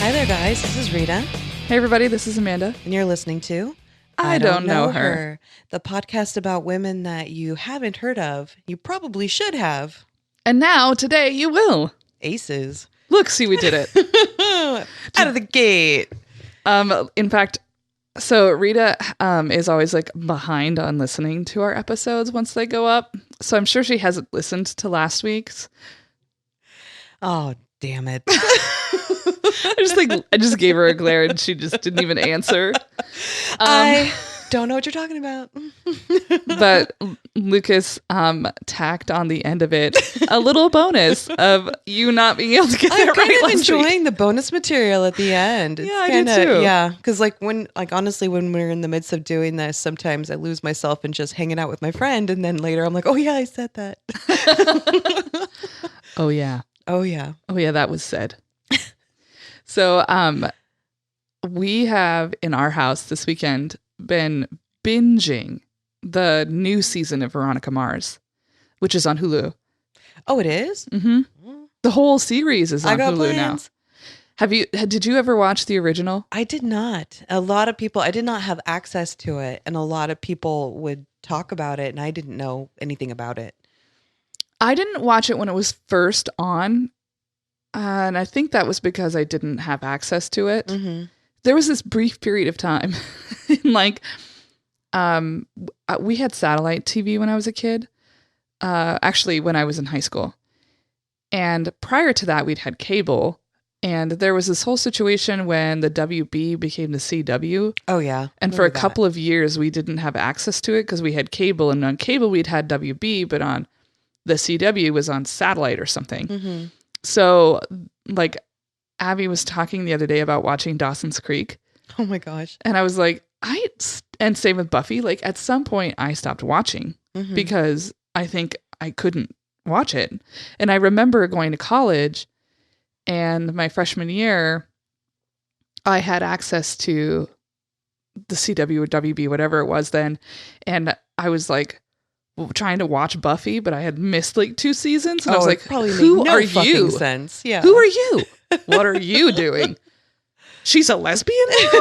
Hi there, guys. This is Rita. Hey, everybody. This is Amanda. And you're listening to I Don't Know Her, the podcast about women that you haven't heard of. You probably should have. And now, today, you will. Aces. Look, see, we did it. Out of the gate. In fact, so Rita is always like behind on listening to our episodes once they go up. So I'm sure she hasn't listened to last week's. Oh, damn it. I just gave her a glare and she just didn't even answer. I don't know what you're talking about. But Lucas tacked on the end of it a little bonus of you not being able to get that right last week. I'm enjoying the bonus material at the end. Yeah, I do too. Yeah, because honestly, when we're in the midst of doing this, sometimes I lose myself in just hanging out with my friend, and then later I'm like, oh yeah, I said that. Oh yeah. Oh yeah. Oh yeah, that was said. So we have in our house this weekend been binging the new season of Veronica Mars, which is on Hulu. Oh, it is? Mm-hmm. The whole series is on Hulu plans. now. Did you ever watch the original? I did not. A lot of people, I did not have access to it, and a lot of people would talk about it, and I didn't know anything about it. I didn't watch it when it was first on. And I think that was because I didn't have access to it. Mm-hmm. There was this brief period of time, we had satellite TV when I was a kid. Actually, when I was in high school, and prior to that, we'd had cable. And there was this whole situation when the WB became the CW. Oh yeah, and for a couple of years, we didn't have access to it because we had cable, and on cable we'd had WB, but on the CW was on satellite or something. Mm-hmm. So, like, Abby was talking the other day about watching Dawson's Creek. Oh my gosh. And I was like, and same with Buffy, like, at some point I stopped watching because I think I couldn't watch it. And I remember going to college, and my freshman year, I had access to the CW or WB, whatever it was then. And I was like, trying to watch Buffy, but I had missed like 2 seasons, and I was like, "Who are you? Sense. Yeah. Who are you? What are you doing? She's a lesbian now?"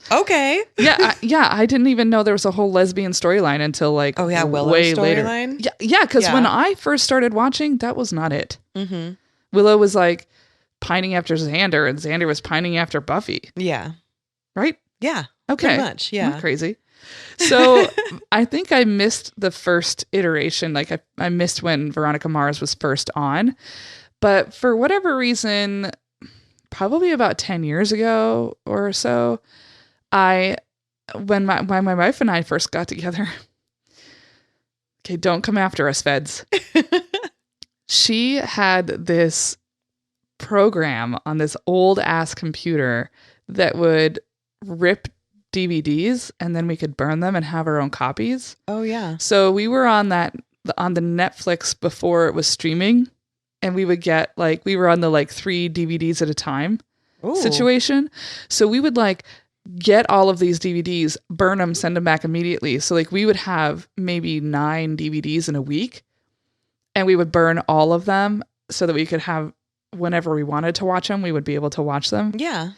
Okay. Yeah. I didn't even know there was a whole lesbian storyline until like Willow's way later. Storyline. Yeah, because when I first started watching, that was not it. Mm-hmm. Willow was like pining after Xander, and Xander was pining after Buffy. Yeah. Right. Yeah. Okay. Pretty much. Yeah. I'm crazy. So I think I missed the first iteration. Like I missed when Veronica Mars was first on, but for whatever reason, probably about 10 years ago or so, when my wife and I first got together, okay, don't come after us, feds. She had this program on this old ass computer that would rip DVDs, and then we could burn them and have our own copies. Oh yeah. So we were on the Netflix before it was streaming, and we would get we were on the 3 DVDs at a time situation. So we would get all of these DVDs, burn them, send them back immediately. So we would have maybe 9 DVDs in a week, and we would burn all of them so that we could have, whenever we wanted to watch them, we would be able to watch them. Yeah.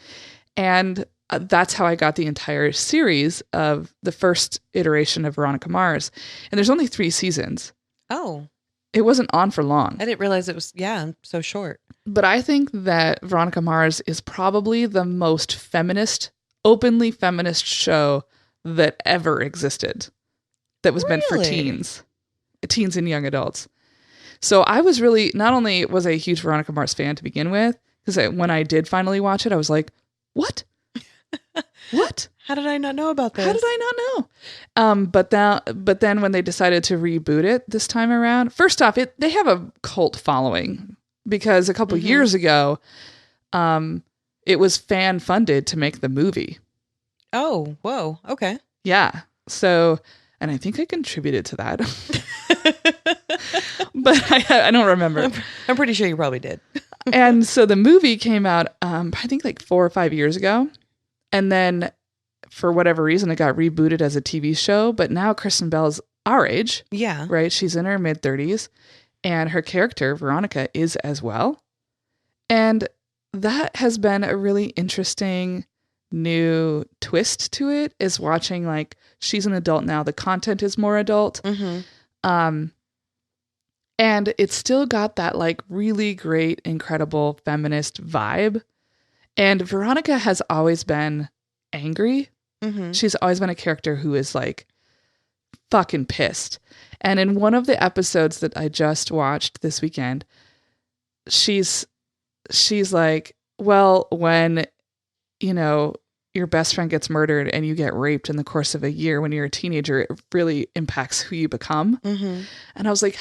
And that's how I got the entire series of the first iteration of Veronica Mars. And there's only 3 seasons. Oh. It wasn't on for long. I didn't realize it was, so short. But I think that Veronica Mars is probably the most openly feminist show that ever existed. That was meant for teens and young adults. So I was not only was I a huge Veronica Mars fan to begin with, because when I did finally watch it, I was like, what? What? How did I not know about this? How did I not know? But then when they decided to reboot it this time around, first off, they have a cult following because a couple years ago, it was fan funded to make the movie. Oh, whoa. Okay. Yeah. So, and I think I contributed to that, but I don't remember. I'm pretty sure you probably did. And so the movie came out, I think 4 or 5 years ago. And then for whatever reason, it got rebooted as a TV show. But now Kristen Bell's our age. Yeah. Right? She's in her mid-30s. And her character, Veronica, is as well. And that has been a really interesting new twist to it, is watching, like, she's an adult now. The content is more adult. Mm-hmm. And it's still got that, like, really great, incredible feminist vibe. And Veronica has always been angry. Mm-hmm. She's always been a character who is, like, fucking pissed. And in one of the episodes that I just watched this weekend, she's like, well, when, you know, your best friend gets murdered and you get raped in the course of a year when you're a teenager, it really impacts who you become. Mm-hmm. And I was like,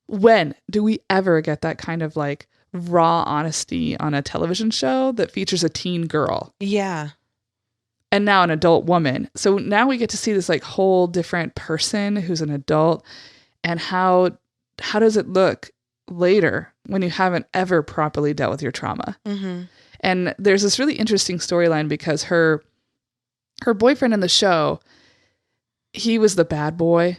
when do we ever get that kind of, like, raw honesty on a television show that features a teen girl? Yeah. And now an adult woman. So now we get to see this, like, whole different person who's an adult. And how does it look later when you haven't ever properly dealt with your trauma? Mm-hmm. And there's this really interesting storyline because her boyfriend in the show, he was the bad boy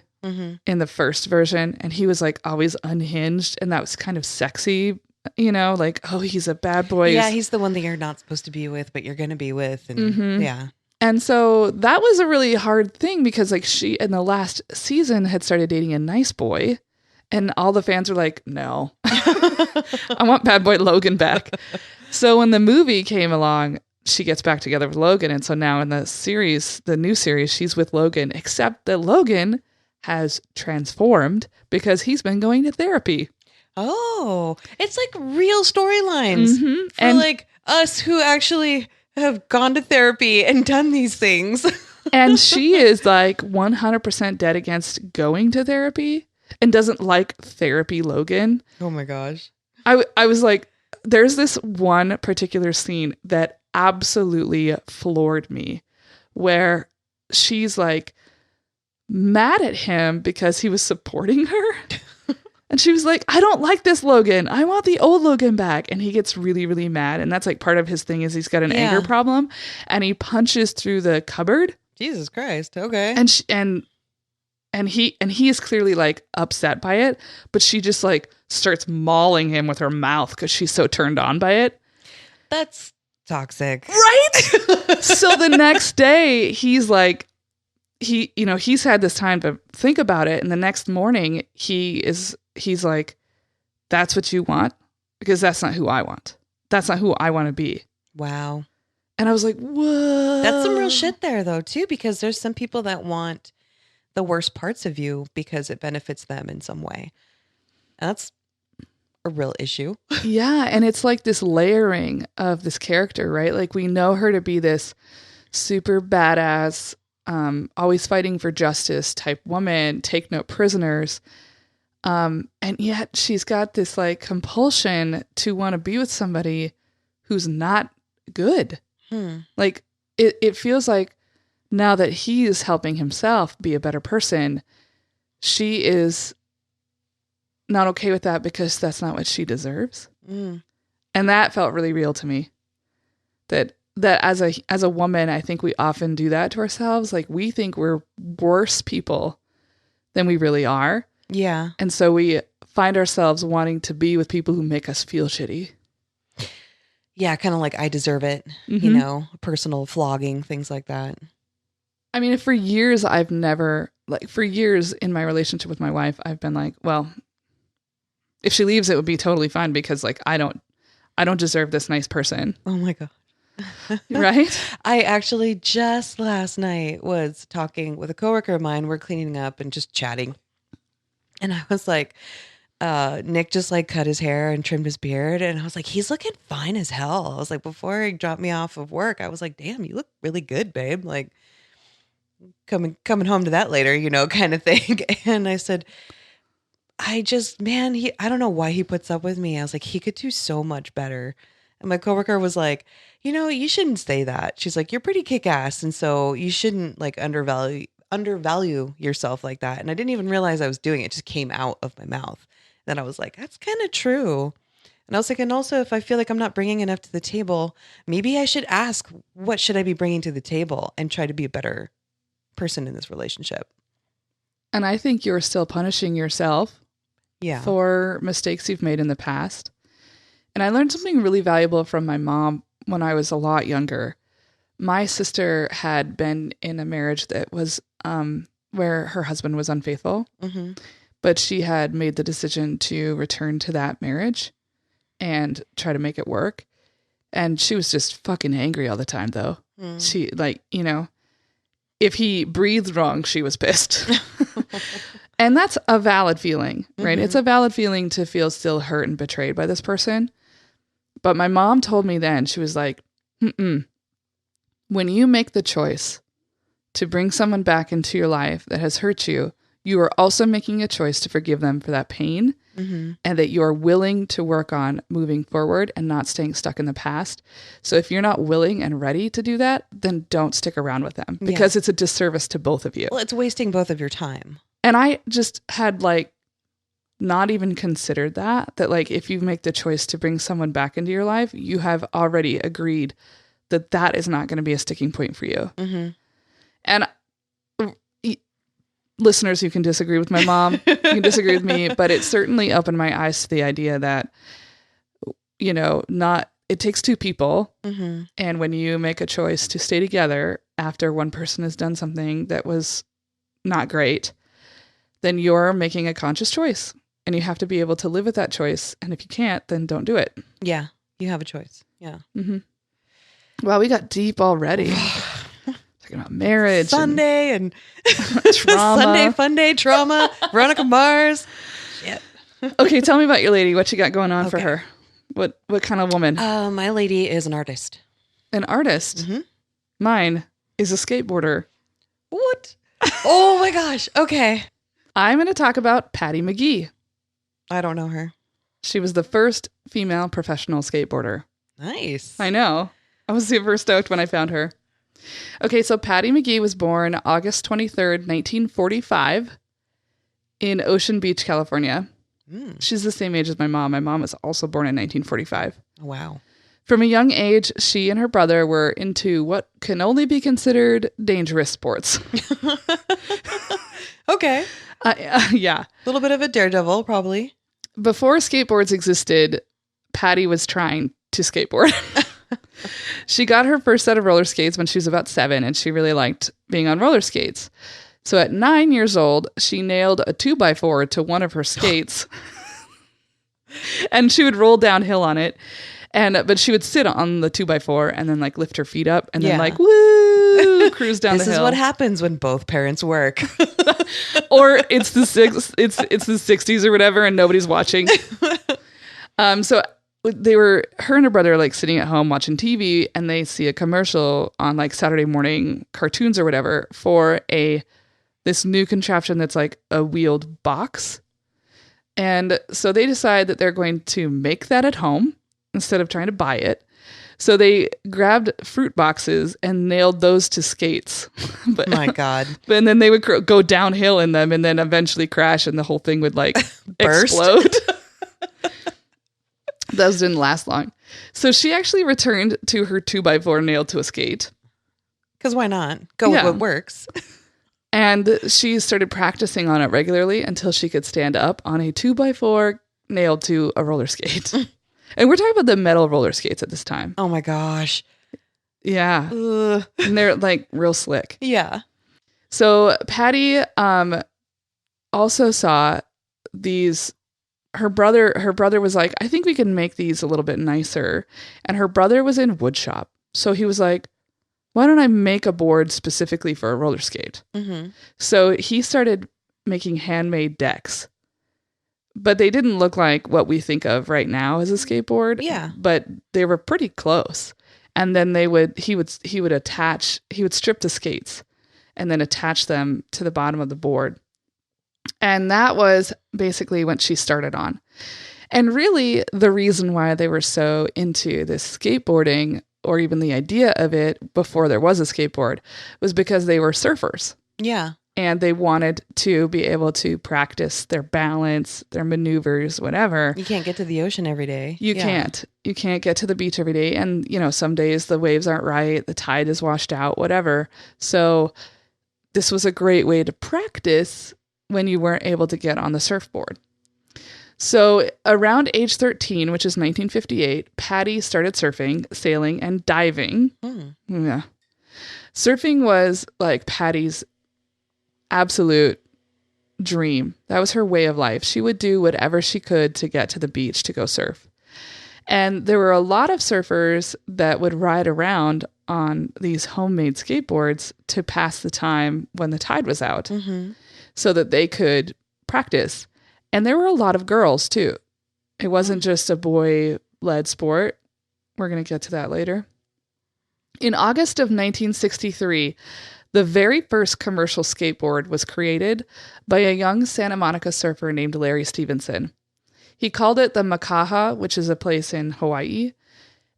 in the first version, and he was, like, always unhinged, and that was kind of sexy, you know, like, oh, he's a bad boy. Yeah, he's the one that you're not supposed to be with, but you're going to be with. And yeah. And so that was a really hard thing because, like, she in the last season had started dating a nice boy, and all the fans were like, no, I want bad boy Logan back. So when the movie came along, she gets back together with Logan. And so now in the series, the new series, she's with Logan, except that Logan has transformed because he's been going to therapy. Oh, it's like real storylines for And like us who actually have gone to therapy and done these things. and she is like 100% dead against going to therapy and doesn't like therapy Logan. Oh my gosh. I was like, there's this one particular scene that absolutely floored me where she's like mad at him because he was supporting her. And she was like, I don't like this Logan. I want the old Logan back. And he gets really, really mad. And that's like part of his thing is he's got an anger problem. And he punches through the cupboard. Jesus Christ. Okay. And he is clearly like upset by it. But she just like starts mauling him with her mouth because she's so turned on by it. That's toxic. Right? So the next day he's like, he's had this time to think about it. And the next morning he's like, that's what you want? Because that's not who I want. That's not who I want to be. Wow. And I was like, whoa. That's some real shit there though, too, because there's some people that want the worst parts of you because it benefits them in some way. And that's a real issue. Yeah. And it's like this layering of this character, right? Like we know her to be this super badass, always fighting for justice type woman, take no prisoners. And yet she's got this like compulsion to want to be with somebody who's not good. Like it feels like now that he is helping himself be a better person, she is not okay with that because that's not what she deserves. And that felt really real to me. That as a woman, I think we often do that to ourselves. Like we think we're worse people than we really are. Yeah. And so we find ourselves wanting to be with people who make us feel shitty. Yeah, kind of like I deserve it, personal flogging, things like that. I mean, for years for years in my relationship with my wife, I've been like, well, if she leaves, it would be totally fine because like I don't deserve this nice person. Oh my God. Right? I actually just last night was talking with a coworker of mine. We're cleaning up and just chatting. And I was like, Nick just like cut his hair and trimmed his beard. And I was like, he's looking fine as hell. I was like, before he dropped me off of work, I was like, damn, you look really good, babe. Like coming home to that later, kind of thing. And I said, I don't know why he puts up with me. I was like, he could do so much better. And my coworker was like, you shouldn't say that. She's like, you're pretty kick-ass. And so you shouldn't like undervalue yourself like that. And I didn't even realize I was doing it. It just came out of my mouth. Then I was like, that's kind of true. And I was like, and also if I feel like I'm not bringing enough to the table, maybe I should ask, what should I be bringing to the table and try to be a better person in this relationship. And I think you're still punishing yourself for mistakes you've made in the past. And I learned something really valuable from my mom when I was a lot younger. My sister had been in a marriage that was where her husband was unfaithful, but she had made the decision to return to that marriage and try to make it work. And she was just fucking angry all the time, though. She, like, you know, if he breathed wrong, she was pissed. And that's a valid feeling, right? It's a valid feeling to feel still hurt and betrayed by this person. But my mom told me then, she was like, when you make the choice to bring someone back into your life that has hurt you, you are also making a choice to forgive them for that pain, and that you're willing to work on moving forward and not staying stuck in the past. So if you're not willing and ready to do that, then don't stick around with them, because it's a disservice to both of you. Well, it's wasting both of your time. And I just had like not even considered that like if you make the choice to bring someone back into your life, you have already agreed that that is not going to be a sticking point for you. And listeners, you can disagree with my mom, you can disagree with me, but it certainly opened my eyes to the idea that, you know, it takes two people. And when you make a choice to stay together after one person has done something that was not great, then you're making a conscious choice, and you have to be able to live with that choice. And if you can't, then don't do it. Yeah. You have a choice. Yeah. Well, we got deep already. Talking about marriage. Sunday and trauma. Sunday fun day trauma. Veronica Mars. Shit. Okay, tell me about your lady. What you got going on for her? What kind of woman? My lady is an artist. An artist? Mine is a skateboarder. What? Oh my gosh. Okay. I'm going to talk about Patti McGee. I don't know her. She was the first female professional skateboarder. Nice. I know. I was super stoked when I found her. Okay, so Patti McGee was born August 23rd, 1945 in Ocean Beach, California. She's the same age as my mom. My mom was also born in 1945. Wow. From a young age, she and her brother were into what can only be considered dangerous sports. Okay. Yeah. A little bit of a daredevil, probably. Before skateboards existed, Patti was trying to skateboard. She got her first set of roller skates when she was about 7, and she really liked being on roller skates. So at 9 years old, she nailed a 2x4 to one of her skates, and she would roll downhill on it. But she would sit on the 2x4 and then like lift her feet up and then like, woo, cruise down the hill. This is what happens when both parents work. Or it's the 60s or whatever, and nobody's watching. So her and her brother like sitting at home watching TV, and they see a commercial on like Saturday morning cartoons or whatever for this new contraption that's like a wheeled box. And so they decide that they're going to make that at home instead of trying to buy it. So they grabbed fruit boxes and nailed those to skates. My God. And then they would go downhill in them and then eventually crash, and the whole thing would like Burst. explode. Those didn't last long. So she actually returned to her 2x4 nailed to a skate. Because why not? Go with what works. And she started practicing on it regularly until she could stand up on a 2x4 nailed to a roller skate. And we're talking about the metal roller skates at this time. Oh my gosh. Yeah. Ugh. And they're like real slick. Yeah. So Patti also saw these. Her brother was like, I think we can make these a little bit nicer. And her brother was in wood shop. So he was like, why don't I make a board specifically for a roller skate? So he started making handmade decks. But they didn't look like what we think of right now as a skateboard. Yeah. But they were pretty close. And then he would strip the skates and then attach them to the bottom of the board. And that was basically what she started on. And really the reason why they were so into this skateboarding, or even the idea of it before there was a skateboard, was because they were surfers. Yeah. And they wanted to be able to practice their balance, their maneuvers, whatever. You can't get to the ocean every day. You can't. You can't get to the beach every day. And, some days the waves aren't right, the tide is washed out, whatever. So this was a great way to practice when you weren't able to get on the surfboard. So around age 13, which is 1958, Patti started surfing, sailing, and diving. Yeah. Surfing was like Patti's absolute dream. That was her way of life. She would do whatever she could to get to the beach to go surf. And there were a lot of surfers that would ride around on these homemade skateboards to pass the time when the tide was out so that they could practice. And there were a lot of girls too. It wasn't just a boy-led sport. We're going to get to that later. In August of 1963, the very first commercial skateboard was created by a young Santa Monica surfer named Larry Stevenson. He called it the Makaha, which is a place in Hawaii.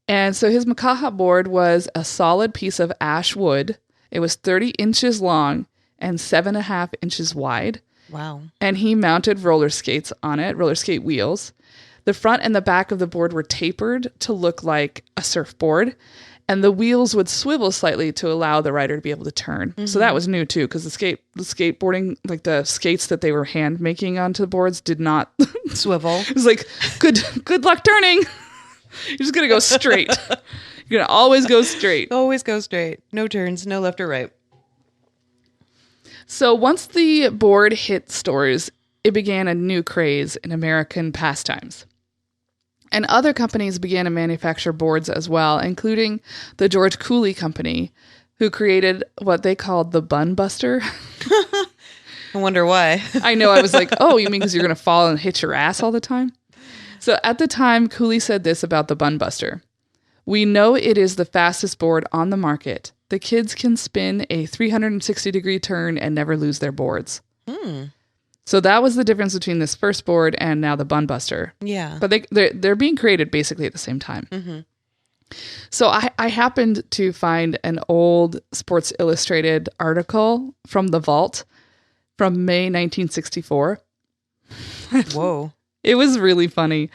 And so his Makaha board was a solid piece of ash wood. It was 30 inches long and 7.5 inches wide. Wow. And he mounted roller skates on it, roller skate wheels. The front and the back of the board were tapered to look like a surfboard. And the wheels would swivel slightly to allow the rider to be able to turn. So that was new too, because the skateboarding, like the skates that they were hand making onto the boards, did not Swivel. It was like, good luck turning. You're just gonna go straight. You're gonna always go straight. Always go straight. No turns, no left or right. So once the board hit stores, it began a new craze in American pastimes. And other companies began to manufacture boards as well, including the George Cooley Company, who created what they called the Bun Buster. I wonder why. I know. I was like, oh, you mean because you're going to fall and hit your ass all the time? So at the time, Cooley said this about the Bun Buster. We know it is the fastest board on the market. The kids can spin a 360-degree turn and never lose their boards. So that was the difference between this first board and now the Bun Buster. Yeah. But they're being created basically at the same time. So I happened to find an old Sports Illustrated article from The Vault from May 1964. Whoa. It was really funny.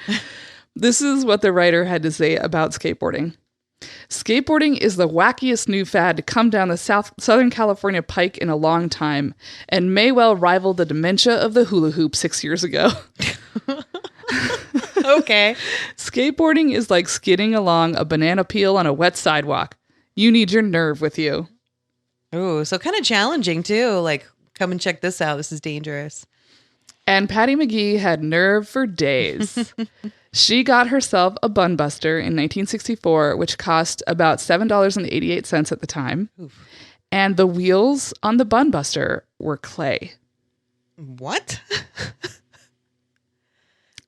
This is what the writer had to say about skateboarding. Skateboarding is the wackiest new fad to come down the Southern California pike in a long time and may well rival the dementia of the hula hoop 6 years ago. Okay. Skateboarding is like skidding along a banana peel on a wet sidewalk. You need your nerve with you. Ooh, so kind of challenging too. Like, come and check this out. This is dangerous. And Patti McGee had nerve for days. She got herself a Bun Buster in 1964, which cost about $7.88 at the time. Oof. And the wheels on the Bun Buster were clay. What?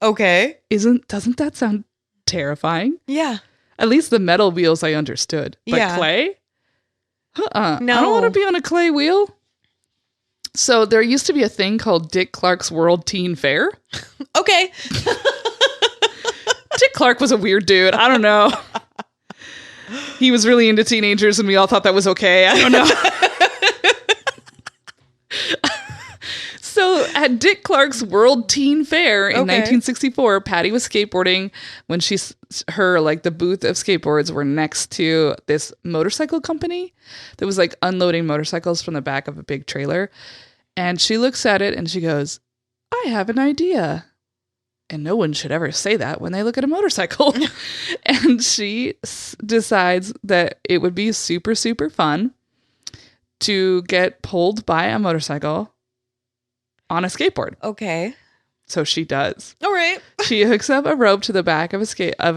Okay. Doesn't that sound terrifying? Yeah. At least the metal wheels I understood. But Yeah. clay? No. I don't want to be on a clay wheel. So there used to be a thing called Dick Clark's World Teen Fair. Okay. Dick Clark was a weird dude. I don't know. He was really into teenagers and we all thought that was okay. I don't know. So at Dick Clark's World Teen Fair in 1964, Patti was skateboarding when the booth of skateboards were next to this motorcycle company that was like unloading motorcycles from the back of a big trailer. And she looks at it and she goes, I have an idea. And no one should ever say that when they look at a motorcycle. And she decides that it would be super, super fun to get pulled by a motorcycle on a skateboard. Okay. So she does. All right. She hooks up a rope to the back of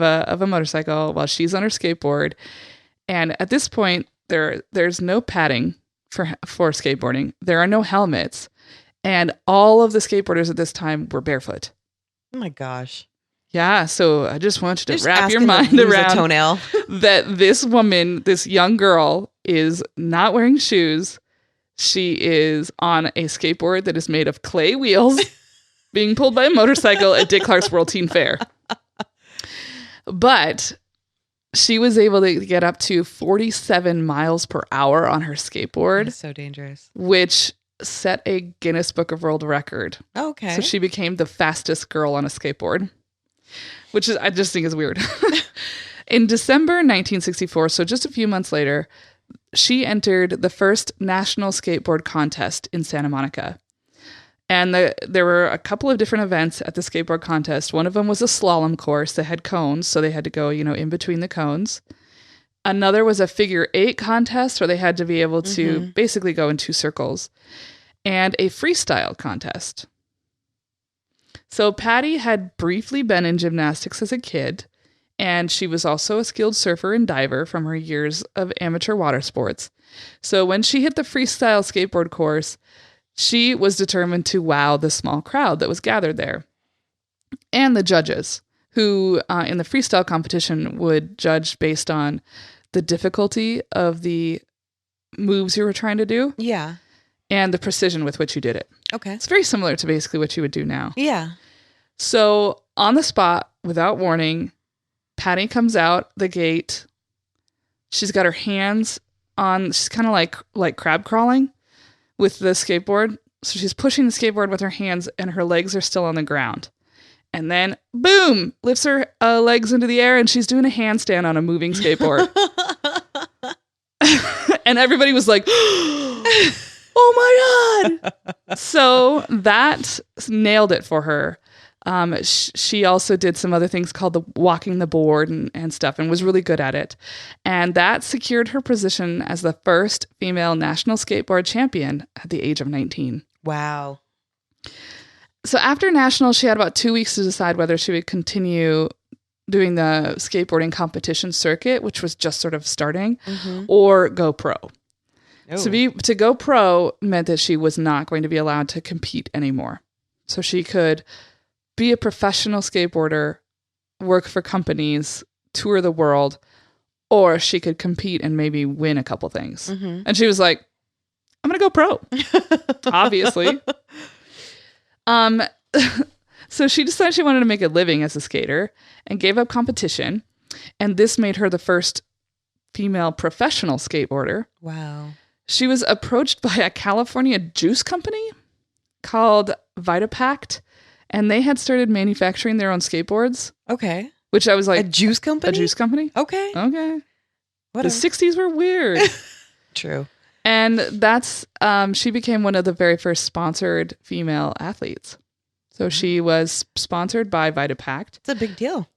a motorcycle while she's on her skateboard. And at this point, there's no padding for skateboarding. There are no helmets. And all of the skateboarders at this time were barefoot. Oh my gosh. Yeah, so I just want you to Just wrap your asking mind to lose a around toenail. that this woman, this young girl, is not wearing shoes. She is on a skateboard that is made of clay wheels being pulled by a motorcycle at Dick Clark's World Teen Fair. But she was able to get up to 47 miles per hour on her skateboard. That's so dangerous. Which set a Guinness Book of World Record. Okay. So she became the fastest girl on a skateboard, which I just think is weird. In December 1964, so just a few months later, she entered the first national skateboard contest in Santa Monica. And there were a couple of different events at the skateboard contest. One of them was a slalom course that had cones, so they had to go, in between the cones. Another was a figure 8 contest where they had to be able to basically go in 2 circles. And a freestyle contest. So Patti had briefly been in gymnastics as a kid, and she was also a skilled surfer and diver from her years of amateur water sports. So when she hit the freestyle skateboard course, she was determined to wow the small crowd that was gathered there. And the judges, who in the freestyle competition would judge based on the difficulty of the moves you were trying to do. Yeah. And the precision with which you did it. Okay. It's very similar to basically what you would do now. Yeah. So on the spot, without warning, Patti comes out the gate. She's got her hands on, she's kind of like crab crawling with the skateboard. So she's pushing the skateboard with her hands and her legs are still on the ground. And then, boom, lifts her legs into the air and she's doing a handstand on a moving skateboard. And everybody was like, oh my God. So that nailed it for her. She also did some other things called the walking the board and stuff and was really good at it. And that secured her position as the first female national skateboard champion at the age of 19. Wow. So after nationals, she had about 2 weeks to decide whether she would continue doing the skateboarding competition circuit, which was just sort of starting, or go pro. Oh. So to go pro meant that she was not going to be allowed to compete anymore. So she could be a professional skateboarder, work for companies, tour the world, or she could compete and maybe win a couple things. And she was like, I'm going to go pro, obviously. So she decided she wanted to make a living as a skater and gave up competition. And this made her the first female professional skateboarder. Wow. She was approached by a California juice company called Vitapact, and they had started manufacturing their own skateboards. Okay. Which I was like... A juice company? A juice company. Okay. Okay. Whatever. The 60s were weird. True. And that's... she became one of the very first sponsored female athletes. So she was sponsored by Vitapact. It's a big deal.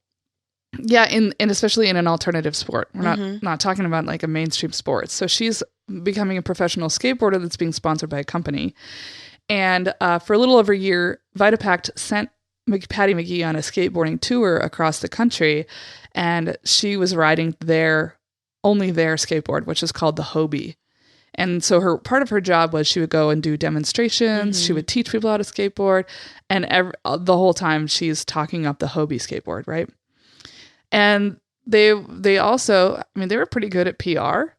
Yeah, and especially in an alternative sport. We're not talking about like a mainstream sport. So she's becoming a professional skateboarder that's being sponsored by a company. And for a little over a year, Vitapact sent Patti McGee on a skateboarding tour across the country. And she was riding only their skateboard, which is called the Hobie. And so part of her job was she would go and do demonstrations. She would teach people how to skateboard. And the whole time she's talking up the Hobie skateboard, right? And they also, they were pretty good at PR.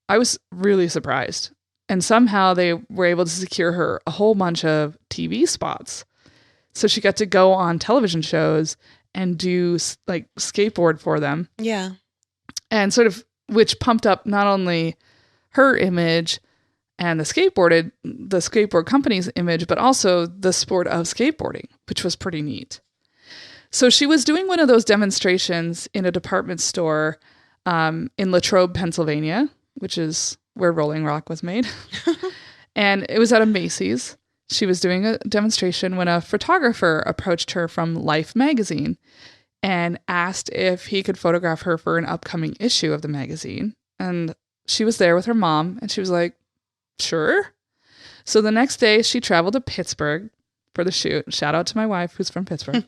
I was really surprised. And somehow they were able to secure her a whole bunch of TV spots. So she got to go on television shows and do like skateboard for them. Yeah. And sort of, which pumped up not only her image and the skateboard company's image, but also the sport of skateboarding, which was pretty neat. So she was doing one of those demonstrations in a department store in Latrobe, Pennsylvania, which is where Rolling Rock was made. And it was at a Macy's. She was doing a demonstration when a photographer approached her from Life magazine and asked if he could photograph her for an upcoming issue of the magazine. And she was there with her mom, and she was like, sure. So the next day, she traveled to Pittsburgh for the shoot. Shout out to my wife, who's from Pittsburgh.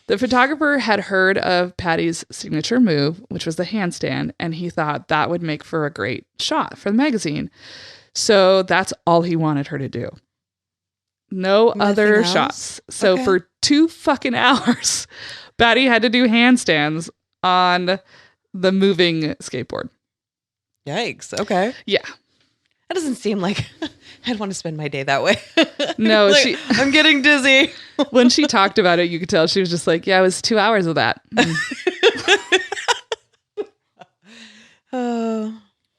The photographer had heard of Patti's signature move, which was the handstand, and he thought that would make for a great shot for the magazine. So that's all he wanted her to do. No other shots. So for 2 fucking hours, Patti had to do handstands on the moving skateboard. Yikes. Okay. Yeah. That doesn't seem like I'd want to spend my day that way. No, like, I'm getting dizzy. When she talked about it, you could tell she was just like, yeah, it was 2 hours of that.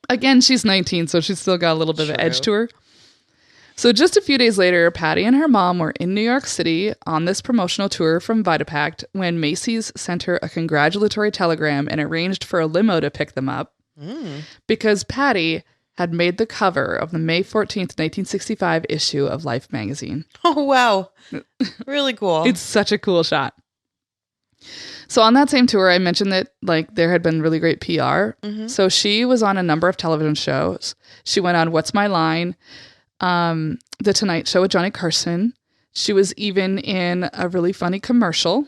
Again, she's 19, so she's still got a little bit of edge to her. So just a few days later, Patti and her mom were in New York City on this promotional tour from Vitapact when Macy's sent her a congratulatory telegram and arranged for a limo to pick them up because Patti had made the cover of the May 14th, 1965 issue of Life magazine. Oh, wow. Really cool. It's such a cool shot. So on that same tour, I mentioned that like there had been really great PR. So she was on a number of television shows. She went on What's My Line, The Tonight Show with Johnny Carson. She was even in a really funny commercial.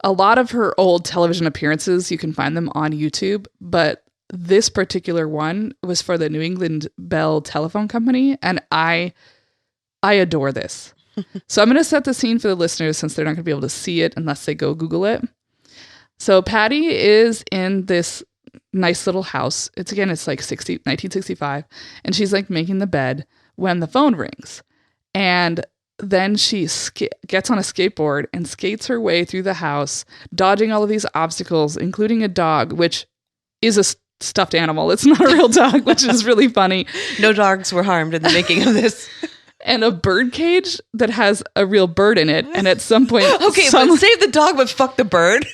A lot of her old television appearances, you can find them on YouTube, but this particular one was for the New England Bell Telephone Company, and I adore this. So I'm going to set the scene for the listeners since they're not going to be able to see it unless they go Google it. So Patti is in this nice little house. It's like 1965, and she's like making the bed when the phone rings. And then she gets on a skateboard and skates her way through the house, dodging all of these obstacles, including a dog, which is a stuffed animal. It's not a real dog, which is really funny. No dogs were harmed in the making of this. And a bird cage that has a real bird in it. And at some point... Okay, but save the dog, but fuck the bird.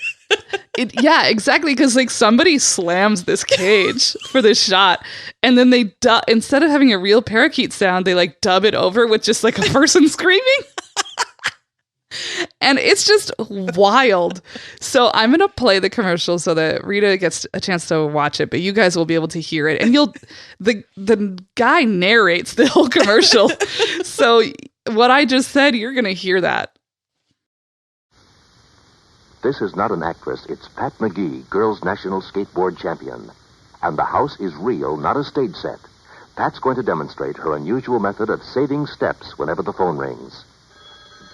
Yeah, exactly. Because like somebody slams this cage for this shot. And then they, instead of having a real parakeet sound, they like dub it over with just like a person screaming. And it's just wild. So I'm going to play the commercial so that Rita gets a chance to watch it, but you guys will be able to hear it. And the guy narrates the whole commercial. So what I just said, you're going to hear that. This is not an actress. It's Pat McGee, girls' national skateboard champion. And the house is real, not a stage set. Pat's going to demonstrate her unusual method of saving steps whenever the phone rings.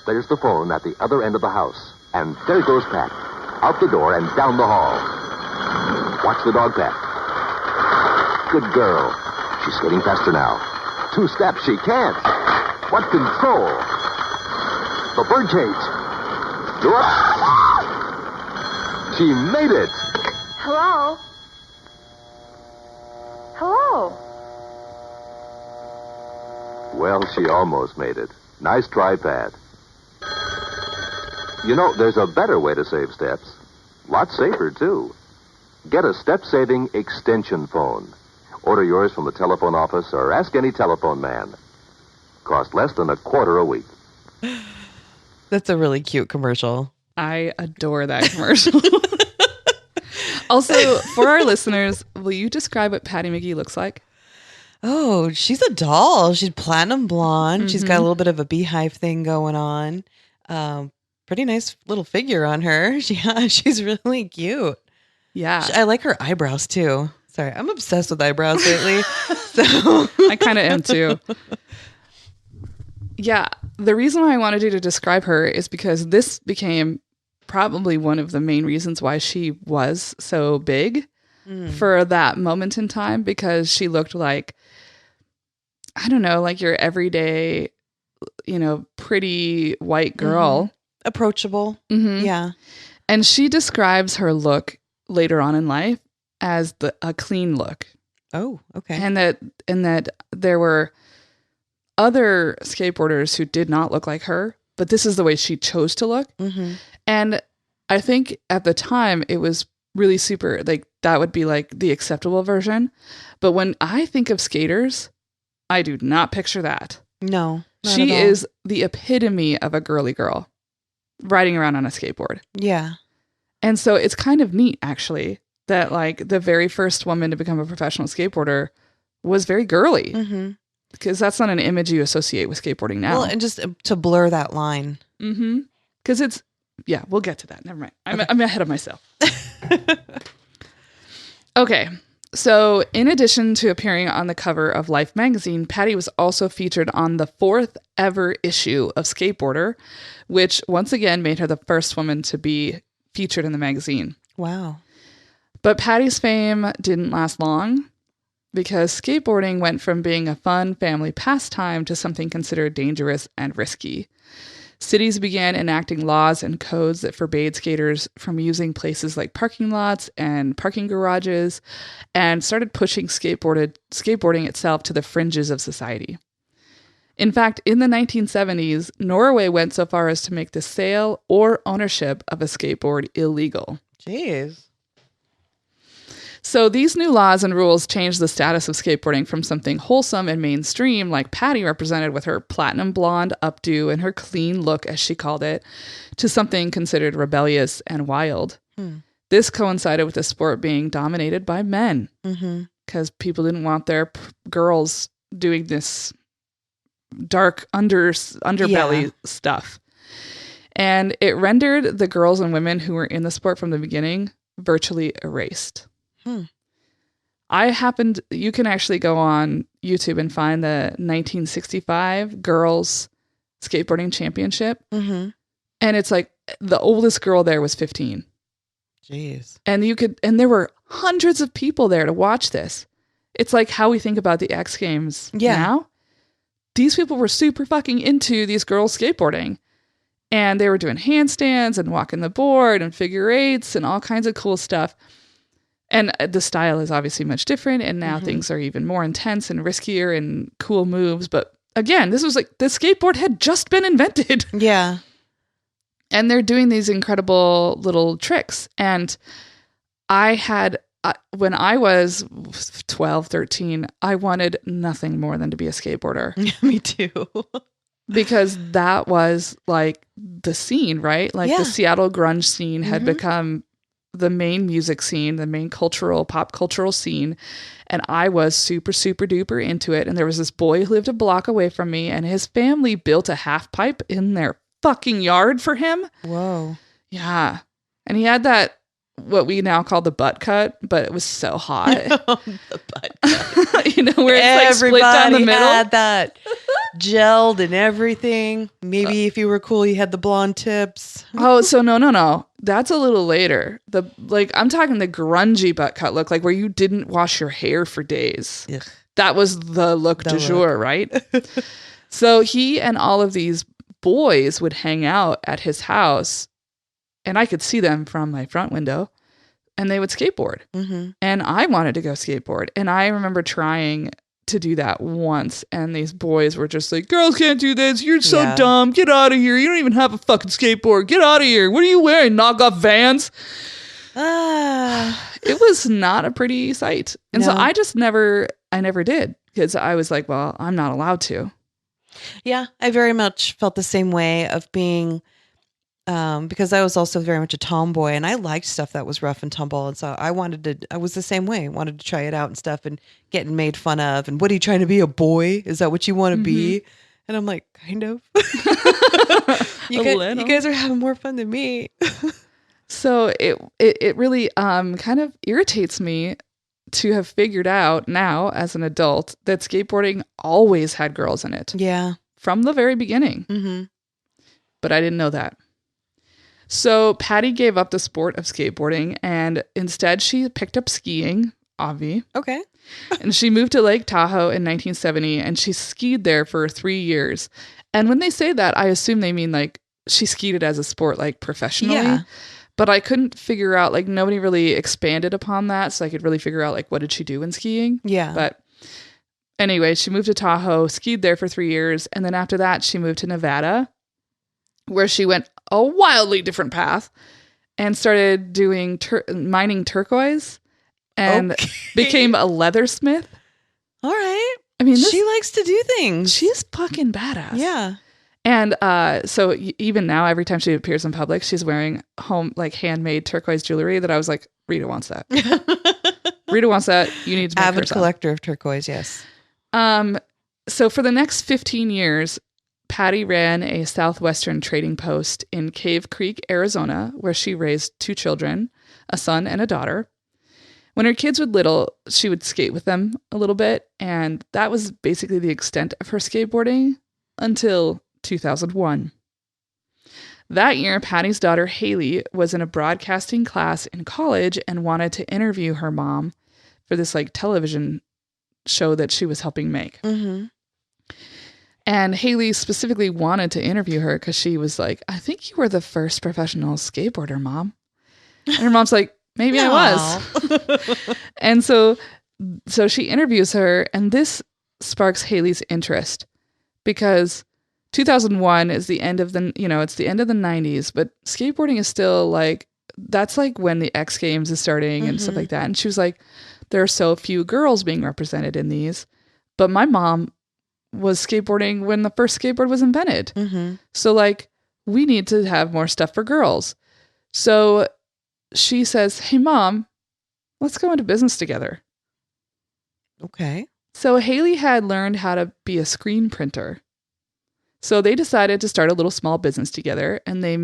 There's the phone at the other end of the house. And there goes Pat. Out the door and down the hall. Watch the dog, Pat. Good girl. She's skating faster now. 2 steps, she can't. What control. The birdcage. Do it. She made it. Hello? Hello? Well, she almost made it. Nice try, Pat. You know, there's a better way to save steps. Lots safer, too. Get a step-saving extension phone. Order yours from the telephone office or ask any telephone man. Cost less than $1 a week. That's a really cute commercial. I adore that commercial. Also, for our listeners, will you describe what Patti McGee looks like? Oh, she's a doll. She's platinum blonde. She's got a little bit of a beehive thing going on. Pretty nice little figure on her. She's really cute. Yeah. I like her eyebrows too. Sorry, I'm obsessed with eyebrows lately. So I kind of am too. Yeah. The reason why I wanted you to describe her is because this became probably one of the main reasons why she was so big for that moment in time, because she looked like, I don't know, like your everyday, pretty white girl. Approachable. Yeah. And she describes her look later on in life as a clean look. Oh, okay. And that there were other skateboarders who did not look like her, but this is the way she chose to look. And I think at the time it was really super, like that would be like the acceptable version. But when I think of skaters, I do not picture that. No. She is the epitome of a girly girl riding around on a skateboard. Yeah. And so it's kind of neat, actually, that like the very first woman to become a professional skateboarder was very girly. Because that's not an image you associate with skateboarding now. Well, and just to blur that line. Because it's, yeah, we'll get to that. Never mind. I'm ahead of myself. Okay. So in addition to appearing on the cover of Life magazine, Patti was also featured on the 4th ever issue of Skateboarder, which once again made her the first woman to be featured in the magazine. Wow. But Patti's fame didn't last long, because skateboarding went from being a fun family pastime to something considered dangerous and risky. Cities began enacting laws and codes that forbade skaters from using places like parking lots and parking garages, and started pushing skateboarding itself to the fringes of society. In fact, in the 1970s, Norway went so far as to make the sale or ownership of a skateboard illegal. Jeez. So these new laws and rules changed the status of skateboarding from something wholesome and mainstream, like Patti represented with her platinum blonde updo and her clean look, as she called it, to something considered rebellious and wild. This coincided with the sport being dominated by men because people didn't want their girls doing this dark underbelly stuff. And it rendered the girls and women who were in the sport from the beginning virtually erased. You can actually go on YouTube and find the 1965 girls skateboarding championship. And it's like the oldest girl there was 15. Jeez. And there were hundreds of people there to watch this. It's like how we think about the X Games now. These people were super fucking into these girls skateboarding. And they were doing handstands and walking the board and figure eights and all kinds of cool stuff. And the style is obviously much different. And now things are even more intense and riskier and cool moves. But again, this was like the skateboard had just been invented. Yeah. And they're doing these incredible little tricks. And I had, when I was 12, 13, I wanted nothing more than to be a skateboarder. Me too. Because that was like the scene, right? Like the Seattle grunge scene had become the main music scene, the main pop cultural scene. And I was super, super duper into it. And there was this boy who lived a block away from me, and his family built a half pipe in their fucking yard for him. Whoa. Yeah. And he had that, what we now call the butt cut, but it was so hot. The butt cut. You know, where it's like split down the middle. Had that gelled and everything. Maybe if you were cool, you had the blonde tips. Oh, so no. That's a little later. I'm talking the grungy butt cut look, like where you didn't wash your hair for days. Ugh. That was the look du jour, right? So he and all of these boys would hang out at his house, and I could see them from my front window, and they would skateboard. And I wanted to go skateboard. And I remember trying to do that once, and these boys were just like, girls can't do this. You're so dumb. Get out of here. You don't even have a fucking skateboard. Get out of here. What are you wearing? Knockoff Vans? It was not a pretty sight. And so I never did, because I was like, well, I'm not allowed to. Yeah, I very much felt the same way of being, because I was also very much a tomboy, and I liked stuff that was rough and tumble. And so I was the same way. I wanted to try it out and stuff, and getting made fun of. And what are you trying to be, a boy? Is that what you want to be? And I'm like, kind of. You guys are having more fun than me. So it really kind of irritates me to have figured out now as an adult that skateboarding always had girls in it. Yeah. From the very beginning. But I didn't know that. So Patti gave up the sport of skateboarding, and instead she picked up skiing, Avi. Okay. And she moved to Lake Tahoe in 1970, and she skied there for 3 years. And when they say that, I assume they mean like she skied it as a sport, like professionally. Yeah. But I couldn't figure out, like, nobody really expanded upon that, so I could really figure out, like, what did she do in skiing? Yeah. But anyway, she moved to Tahoe, skied there for 3 years, and then after that, she moved to Nevada, where she went a wildly different path and started doing mining turquoise and became a leathersmith. All right. I mean, she likes to do things. She's fucking badass. Yeah. And so even now, every time she appears in public, she's wearing handmade turquoise jewelry that I was like, Rita wants that. Rita wants that. You need to make avid collector of turquoise, yes. So for the next 15 years, Patti ran a southwestern trading post in Cave Creek, Arizona, where she raised 2 children, a son and a daughter. When her kids were little, she would skate with them a little bit, and that was basically the extent of her skateboarding until 2001. That year, Patti's daughter Haley was in a broadcasting class in college and wanted to interview her mom for this television show that she was helping make. And Haley specifically wanted to interview her because she was like, I think you were the first professional skateboarder, Mom. And her mom's like, maybe I was. And so she interviews her, and this sparks Haley's interest because 2001 is the end of it's the end of the 90s, but skateboarding is still that's like when the X Games is starting and stuff like that. And she was like, there are so few girls being represented in these. But my mom was skateboarding when the first skateboard was invented. So like, we need to have more stuff for girls. So she says, hey, Mom, let's go into business together. Okay. So Haley had learned how to be a screen printer. So they decided to start a little small business together, and they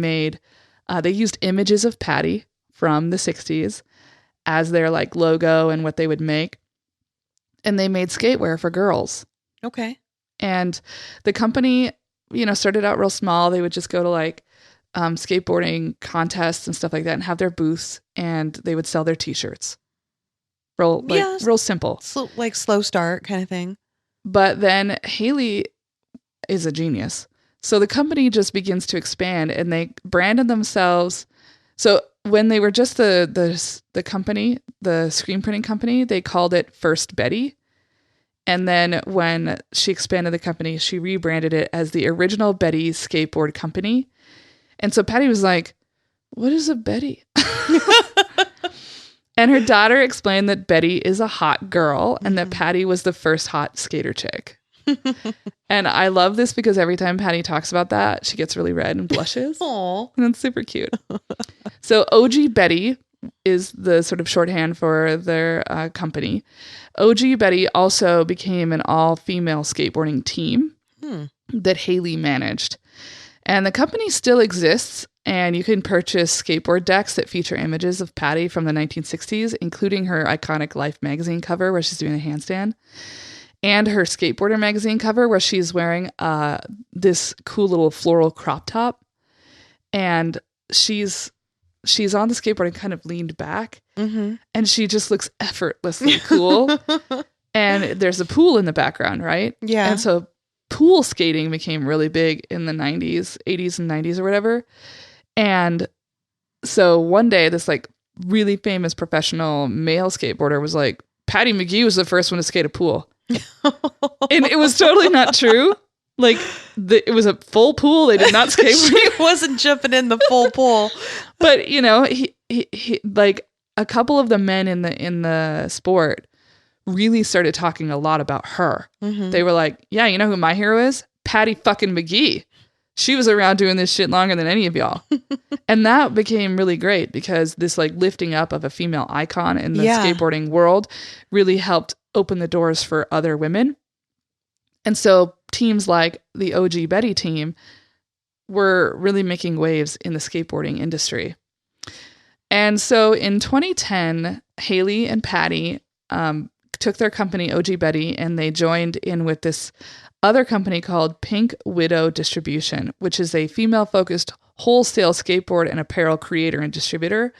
used images of Patti from the 60s as their like logo and what they would make. And they made skatewear for girls. Okay. And the company, started out real small. They would just go to like skateboarding contests and stuff like that and have their booths, and they would sell their t-shirts. Real simple. Like slow start kind of thing. But then Haley is a genius. So the company just begins to expand, and they branded themselves. So when they were just the company, the screen printing company, they called it First Betty. And then when she expanded the company, she rebranded it as the Original Betty Skateboard Company. And so Patti was like, what is a Betty? And her daughter explained that Betty is a hot girl and that Patti was the first hot skater chick. And I love this because every time Patti talks about that, she gets really red and blushes. Aww. And it's super cute. So OG Betty is the sort of shorthand for their company. OG Betty also became an all-female skateboarding team that Haley managed. And the company still exists, and you can purchase skateboard decks that feature images of Patti from the 1960s, including her iconic Life magazine cover where she's doing a handstand, and her Skateboarder magazine cover where she's wearing this cool little floral crop top. And she's on the skateboard and kind of leaned back, and she just looks effortlessly cool. And there's a pool in the background, right? Yeah. And so pool skating became really big in the 80s and 90s or whatever. And so one day this like really famous professional male skateboarder was like, Patti McGee was the first one to skate a pool. And it was totally not true. Like it was a full pool. They did not skate. She wasn't jumping in the full pool. But he like a couple of the men in the sport really started talking a lot about her. They were like, yeah, you know who my hero is? Patti fucking McGee. She was around doing this shit longer than any of y'all. And that became really great because this like lifting up of a female icon in the skateboarding world really helped open the doors for other women. And so teams like the OG Betty team were really making waves in the skateboarding industry. And so in 2010, Haley and Patti took their company, OG Betty, and they joined in with this other company called Pink Widow Distribution, which is a female-focused wholesale skateboard and apparel creator and distributor.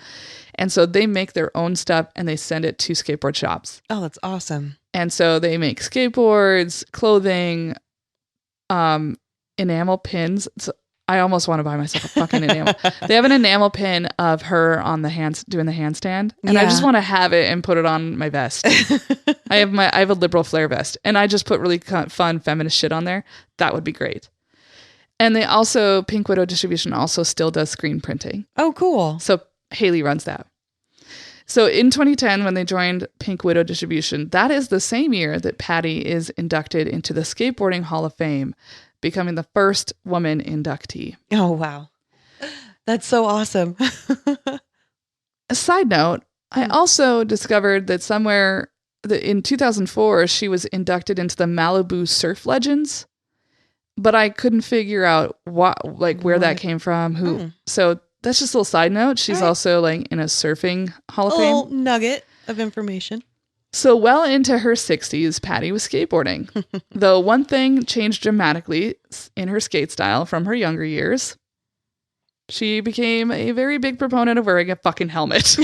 And so they make their own stuff and they send it to skateboard shops. Oh, that's awesome. And so they make skateboards, clothing, enamel pins. So I almost want to buy myself a fucking enamel. They have an enamel pin of her on the hands doing the handstand, and I just want to have it and put it on my vest. I have a liberal flare vest, and I just put really fun feminist shit on there. That would be great. And they also, Pink Widow Distribution also still does screen printing. Oh, cool. So Haley runs that. So in 2010, when they joined Pink Widow Distribution, that is the same year that Patti is inducted into the Skateboarding Hall of Fame, becoming the first woman inductee. Oh, wow. That's so awesome. A side note, I also discovered that somewhere in 2004, she was inducted into the Malibu Surf Legends, but I couldn't figure out where that came from. So that's just a little side note. She's also like in a surfing Hall of Fame. A little nugget of information. So well into her 60s, Patti was skateboarding. Though one thing changed dramatically in her skate style from her younger years. She became a very big proponent of wearing a fucking helmet.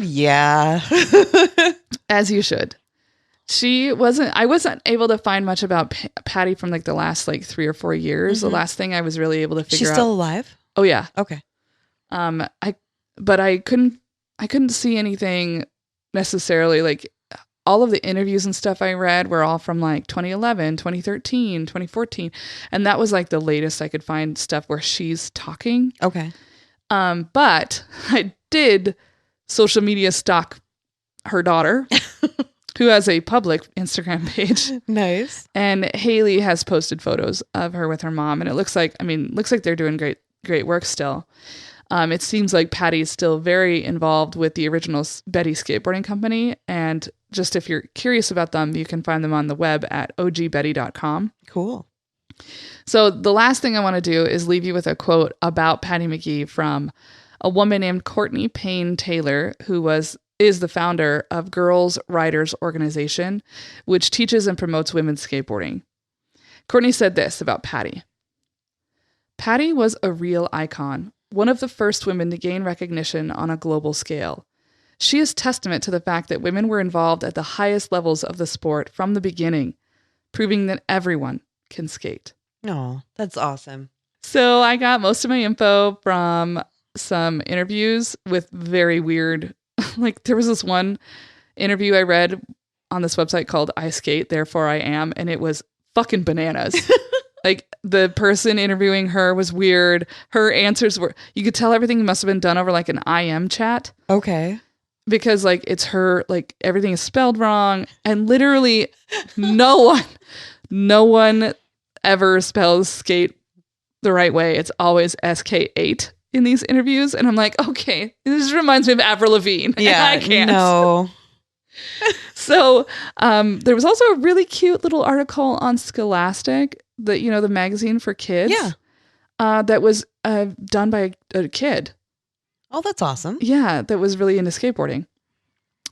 Yeah. As you should. I wasn't able to find much about Patti from like the last like 3 or 4 years. The last thing I was really able to figure out. She's still alive? Oh yeah. Okay. But I couldn't see anything necessarily like all of the interviews and stuff I read were all from like 2011, 2013, 2014. And that was like the latest I could find stuff where she's talking. Okay. But I did social media stalk her daughter, who has a public Instagram page. Nice. And Haley has posted photos of her with her mom. And it looks like they're doing great work still. It seems like Patty's still very involved with the original Betty Skateboarding Company. And just if you're curious about them, you can find them on the web at ogbetty.com. Cool. So the last thing I want to do is leave you with a quote about Patti McGee from a woman named Courtney Payne Taylor, who is the founder of Girls Riders Organization, which teaches and promotes women's skateboarding. Courtney said this about Patti. Patti was a real icon, one of the first women to gain recognition on a global scale. She is testament to the fact that women were involved at the highest levels of the sport from the beginning, proving that everyone can skate. Oh, that's awesome. So I got most of my info from some interviews with very weird, like there was this one interview I read on this website called I Skate, Therefore I Am, and it was fucking bananas. Like the person interviewing her was weird. Her answers were, you could tell everything must have been done over like an IM chat. Okay. Because like it's her, like everything is spelled wrong, and literally no one ever spells skate the right way. It's always SK8 in these interviews. And I'm like, okay, this reminds me of Avril Lavigne. Yeah, I can't. No. So there was also a really cute little article on Scholastic, the magazine for kids. Yeah. That was done by a kid. Oh, that's awesome. Yeah, that was really into skateboarding.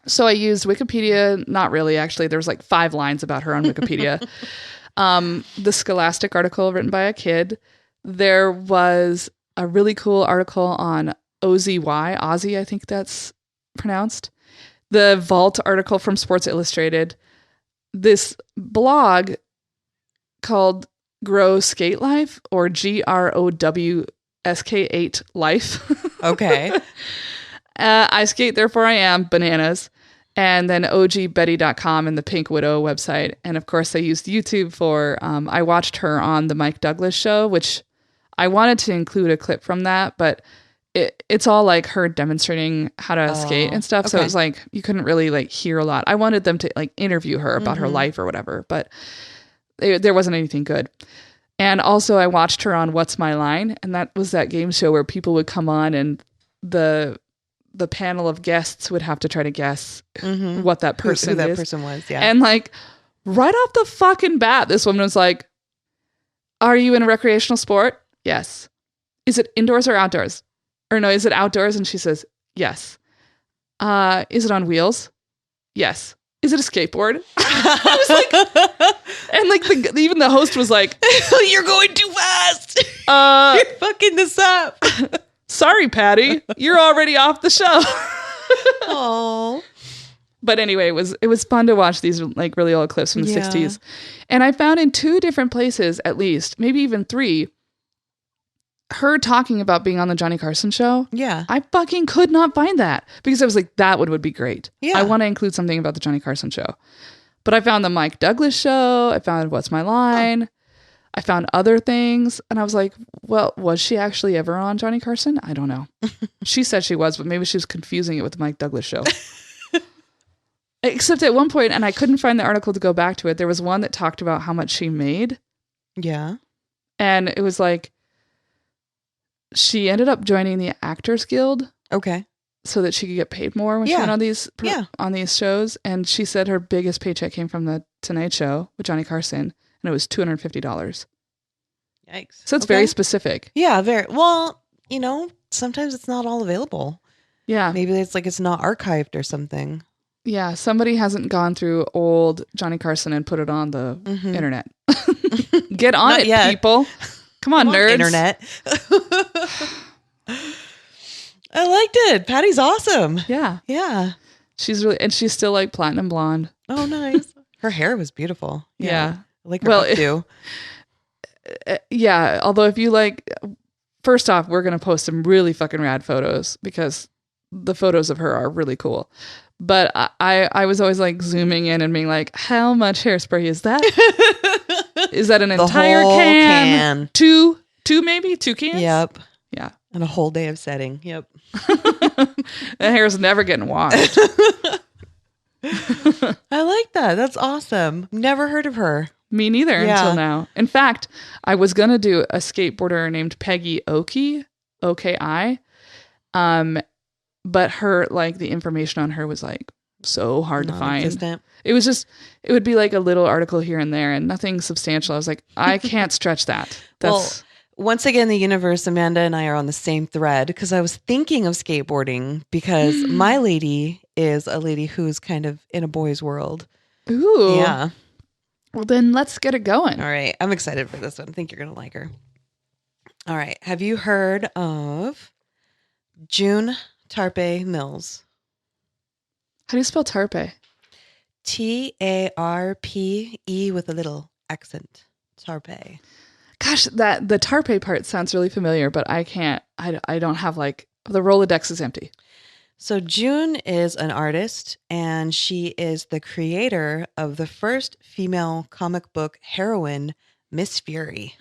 So I used Wikipedia. Not really, actually. There was like 5 lines about her on Wikipedia. The Scholastic article written by a kid. There was a really cool article on Ozzy, I think that's pronounced. The Vault article from Sports Illustrated. This blog called Grow Skate Life, or GROWSK8 Life. Okay. I Skate, Therefore I Am, bananas. And then ogbetty.com and the Pink Widow website. And of course I used YouTube for, I watched her on the Mike Douglas show, which I wanted to include a clip from that, but it's all like her demonstrating how to skate and stuff. So it was like, you couldn't really like hear a lot. I wanted them to like interview her about her life or whatever, but there wasn't anything good. And also I watched her on What's My Line? And that was that game show where people would come on and the panel of guests would have to try to guess what that person who that is. person was. Yeah. And like right off the fucking bat, this woman was like, are you in a recreational sport? Yes. Is it indoors or outdoors? Or no, is it outdoors? And she says, yes. Is it on wheels? Yes. Is it a skateboard? I was like, and like even the host was like, you're going too fast. You're fucking this up. Sorry, Patty, you're already off the show. Oh. But anyway, it was fun to watch these like really old clips from the 60s. And I found in 2 different places, at least, maybe even 3, her talking about being on the Johnny Carson show. Yeah. I fucking could not find that because I was like, that would be great. Yeah. I want to include something about the Johnny Carson show. But I found the Mike Douglas show. I found What's My Line? I found other things. And I was like, well, was she actually ever on Johnny Carson? I don't know. She said she was, but maybe she was confusing it with the Mike Douglas show. Except at one point, and I couldn't find the article to go back to it, there was one that talked about how much she made. Yeah. And it was like, she ended up joining the Actors Guild. Okay. So that she could get paid more when she went on these shows. And she said her biggest paycheck came from the Tonight Show with Johnny Carson, and it was $250. Yikes. So it's very specific. Yeah, very. Well, sometimes it's not all available. Yeah. Maybe it's like it's not archived or something. Yeah, somebody hasn't gone through old Johnny Carson and put it on the internet. Get on it, people. Come on, nerds. Internet. I liked it. Patty's awesome. Yeah. Yeah. She's she's still like platinum blonde. Oh, nice. Her hair was beautiful. Yeah. I like her too. Yeah. Although if you first off, we're going to post some really fucking rad photos because the photos of her are really cool. But I was always like zooming in and being like, how much hairspray is that? Is that an The entire whole can? can. Two maybe? 2 cans? Yep. Yeah. And a whole day of setting. Yep. The hair's never getting washed. I like that. That's awesome. Never heard of her. Me neither until now. In fact, I was going to do a skateboarder named Peggy Oki, O-K-I. But her, like, the information on her was like so hard to find. Non-existent. It was just, it would be like a little article here and there and nothing substantial. I was like, I can't stretch that. That's Once again, the universe, Amanda and I are on the same thread because I was thinking of skateboarding because my lady is a lady who's kind of in a boy's world. ooh. Yeah. Well, then let's get it going. All right. I'm excited for this one. I think you're going to like her. All right. Have you heard of June Tarpé Mills? How do you spell Tarpé? Tarpe with a little accent. Tarpé. Gosh, the Tarpé part sounds really familiar, but I don't have like, the Rolodex is empty. So June is an artist, and she is the creator of the first female comic book heroine, Miss Fury.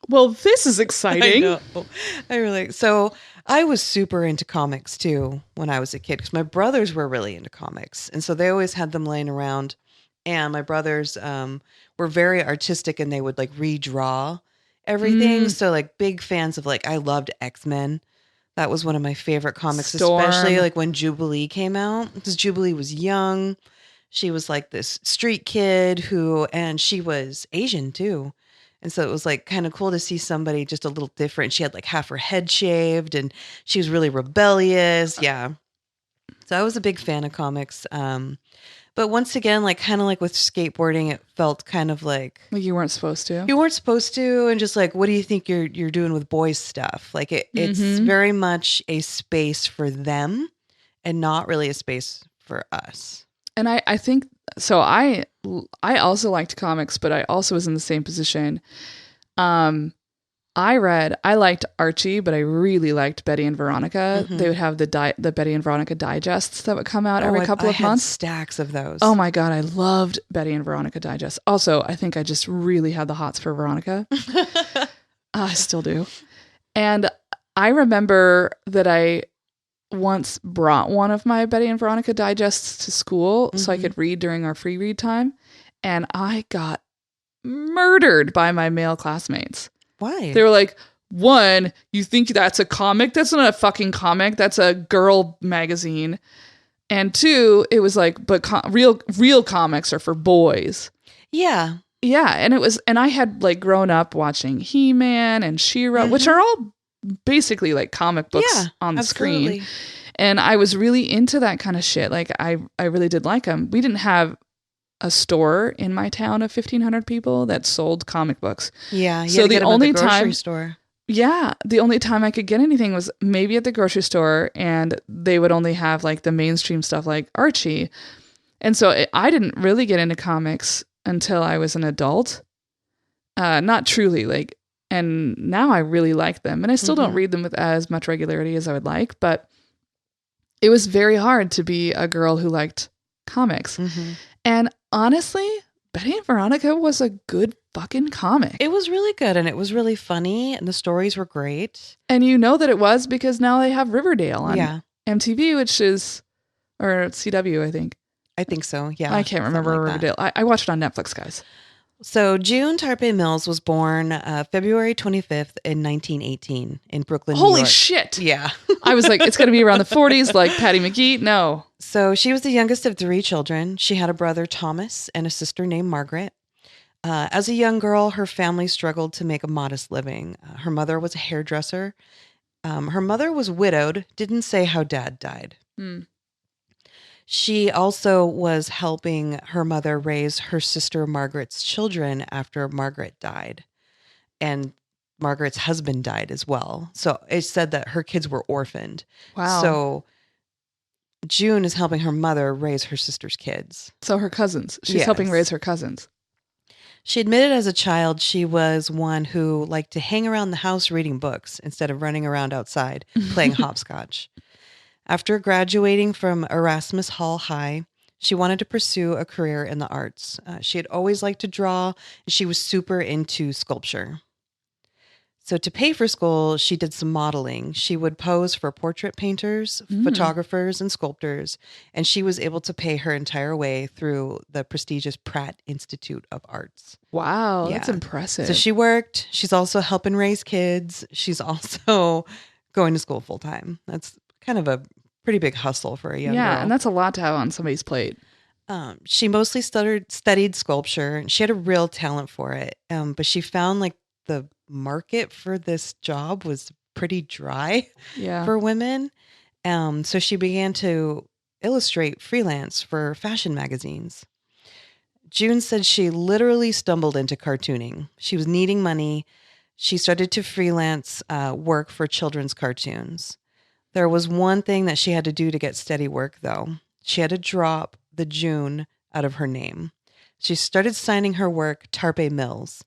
Well, this is exciting. I know. So I was super into comics too when I was a kid because my brothers were really into comics, and so they always had them laying around. And my brothers were very artistic, and they would like redraw everything. So like big fans of like I loved X-Men. That was one of my favorite comics, Storm. especially like when Jubilee came out, because Jubilee was young. She was like this street kid and she was Asian too. And so it was like kind of cool to see somebody just a little different. She had like half her head shaved and she was really rebellious. Yeah. So I was a big fan of comics. But once again, like kind of like with skateboarding, it felt kind of like You weren't supposed to. you weren't supposed to, and just like, what do you think you're doing with boys stuff? Like it's very much a space for them, and not really a space for us. And I think so. I also liked comics, but I also was in the same position. I liked Archie, but I really liked Betty and Veronica. They would have the Betty and Veronica digests that would come out every couple of months. Stacks of those. Oh my God, I loved Betty and Veronica digests. Also, I think I just really had the hots for Veronica. I still do. And I remember that I once brought one of my Betty and Veronica digests to school so I could read during our free read time. And I got murdered by my male classmates. Why? They were like, one, you think that's a comic? That's not a fucking comic. That's a girl magazine. And two, it was like, but real comics are for boys. Yeah. Yeah. And I had like grown up watching He-Man and She-Ra, which are all basically like comic books on the screen. And I was really into that kind of shit. Like I really did like them. We didn't have a store in my town of 1,500 people that sold comic books. Yeah. You so had to the get 'em at only grocery time, store. yeah, the only time I could get anything was maybe at the grocery store, and they would only have like the mainstream stuff like Archie. And so I didn't really get into comics until I was an adult. Not truly, like, and now I really like them, and I still don't read them with as much regularity as I would like, but it was very hard to be a girl who liked comics. And honestly, Betty and Veronica was a good fucking comic. It was really good, and it was really funny, and the stories were great. And you know that it was because now they have Riverdale on MTV, which is, or CW, I think. I think so, yeah. I can't remember Something like Riverdale. I watched it on Netflix, guys. So June Tarpé Mills was born February 25th in 1918 in Brooklyn, New Holy York. shit. Yeah. I was like, it's going to be around the 40s, like Patti McGee. No. So she was the youngest of 3 children. She had a brother, Thomas, and a sister named Margaret. As a young girl, her family struggled to make a modest living. Her mother was a hairdresser. Her mother was widowed, didn't say how dad died. She also was helping her mother raise her sister Margaret's children after Margaret died. And Margaret's husband died as well. So it said that her kids were orphaned. Wow. So June is helping her mother raise her sister's kids. So her cousins. She's Yes. helping raise her cousins. She admitted as a child she was one who liked to hang around the house reading books instead of running around outside playing hopscotch. After graduating from Erasmus Hall High, she wanted to pursue a career in the arts. She had always liked to draw, and she was super into sculpture. So to pay for school, she did some modeling. She would pose for portrait painters, photographers, and sculptors, and she was able to pay her entire way through the prestigious Pratt Institute of Arts. Wow, Yeah. that's impressive. So she worked. She's also helping raise kids. She's also going to school full time. That's kind of a pretty big hustle for a young girl. and that's a lot to have on somebody's plate. She mostly studied sculpture, and she had a real talent for it. But she found like the market for this job was pretty dry for women. So she began to illustrate freelance for fashion magazines. June said she literally stumbled into cartooning. She was needing money. She started to freelance work for children's cartoons. There was one thing that she had to do to get steady work, though. She had to drop the June out of her name. She started signing her work Tarpé Mills,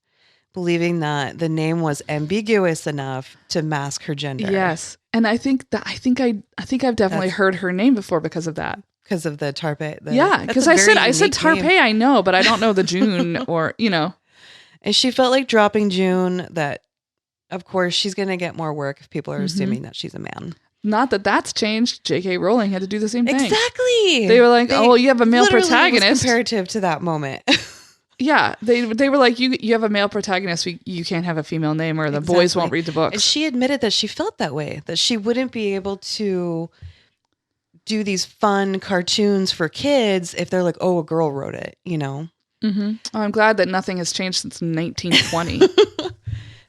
believing that the name was ambiguous enough to mask her gender. Yes, and I think I've definitely heard her name before because of that. Because of the Tarpé. Because I said Tarpé, name. I know, but I don't know the June or And she felt like dropping June. That, of course, she's going to get more work if people are assuming that she's a man. Not that that's changed. J.K. Rowling had to do the same thing. Exactly. They were like, "Oh, you have a male protagonist." Was comparative to that moment. Yeah, they were like, "You have a male protagonist. You can't have a female name, or the boys won't read the books." And she admitted that she felt that way. That she wouldn't be able to do these fun cartoons for kids if they're like, "Oh, a girl wrote it," Mm-hmm. Oh, I'm glad that nothing has changed since 1920.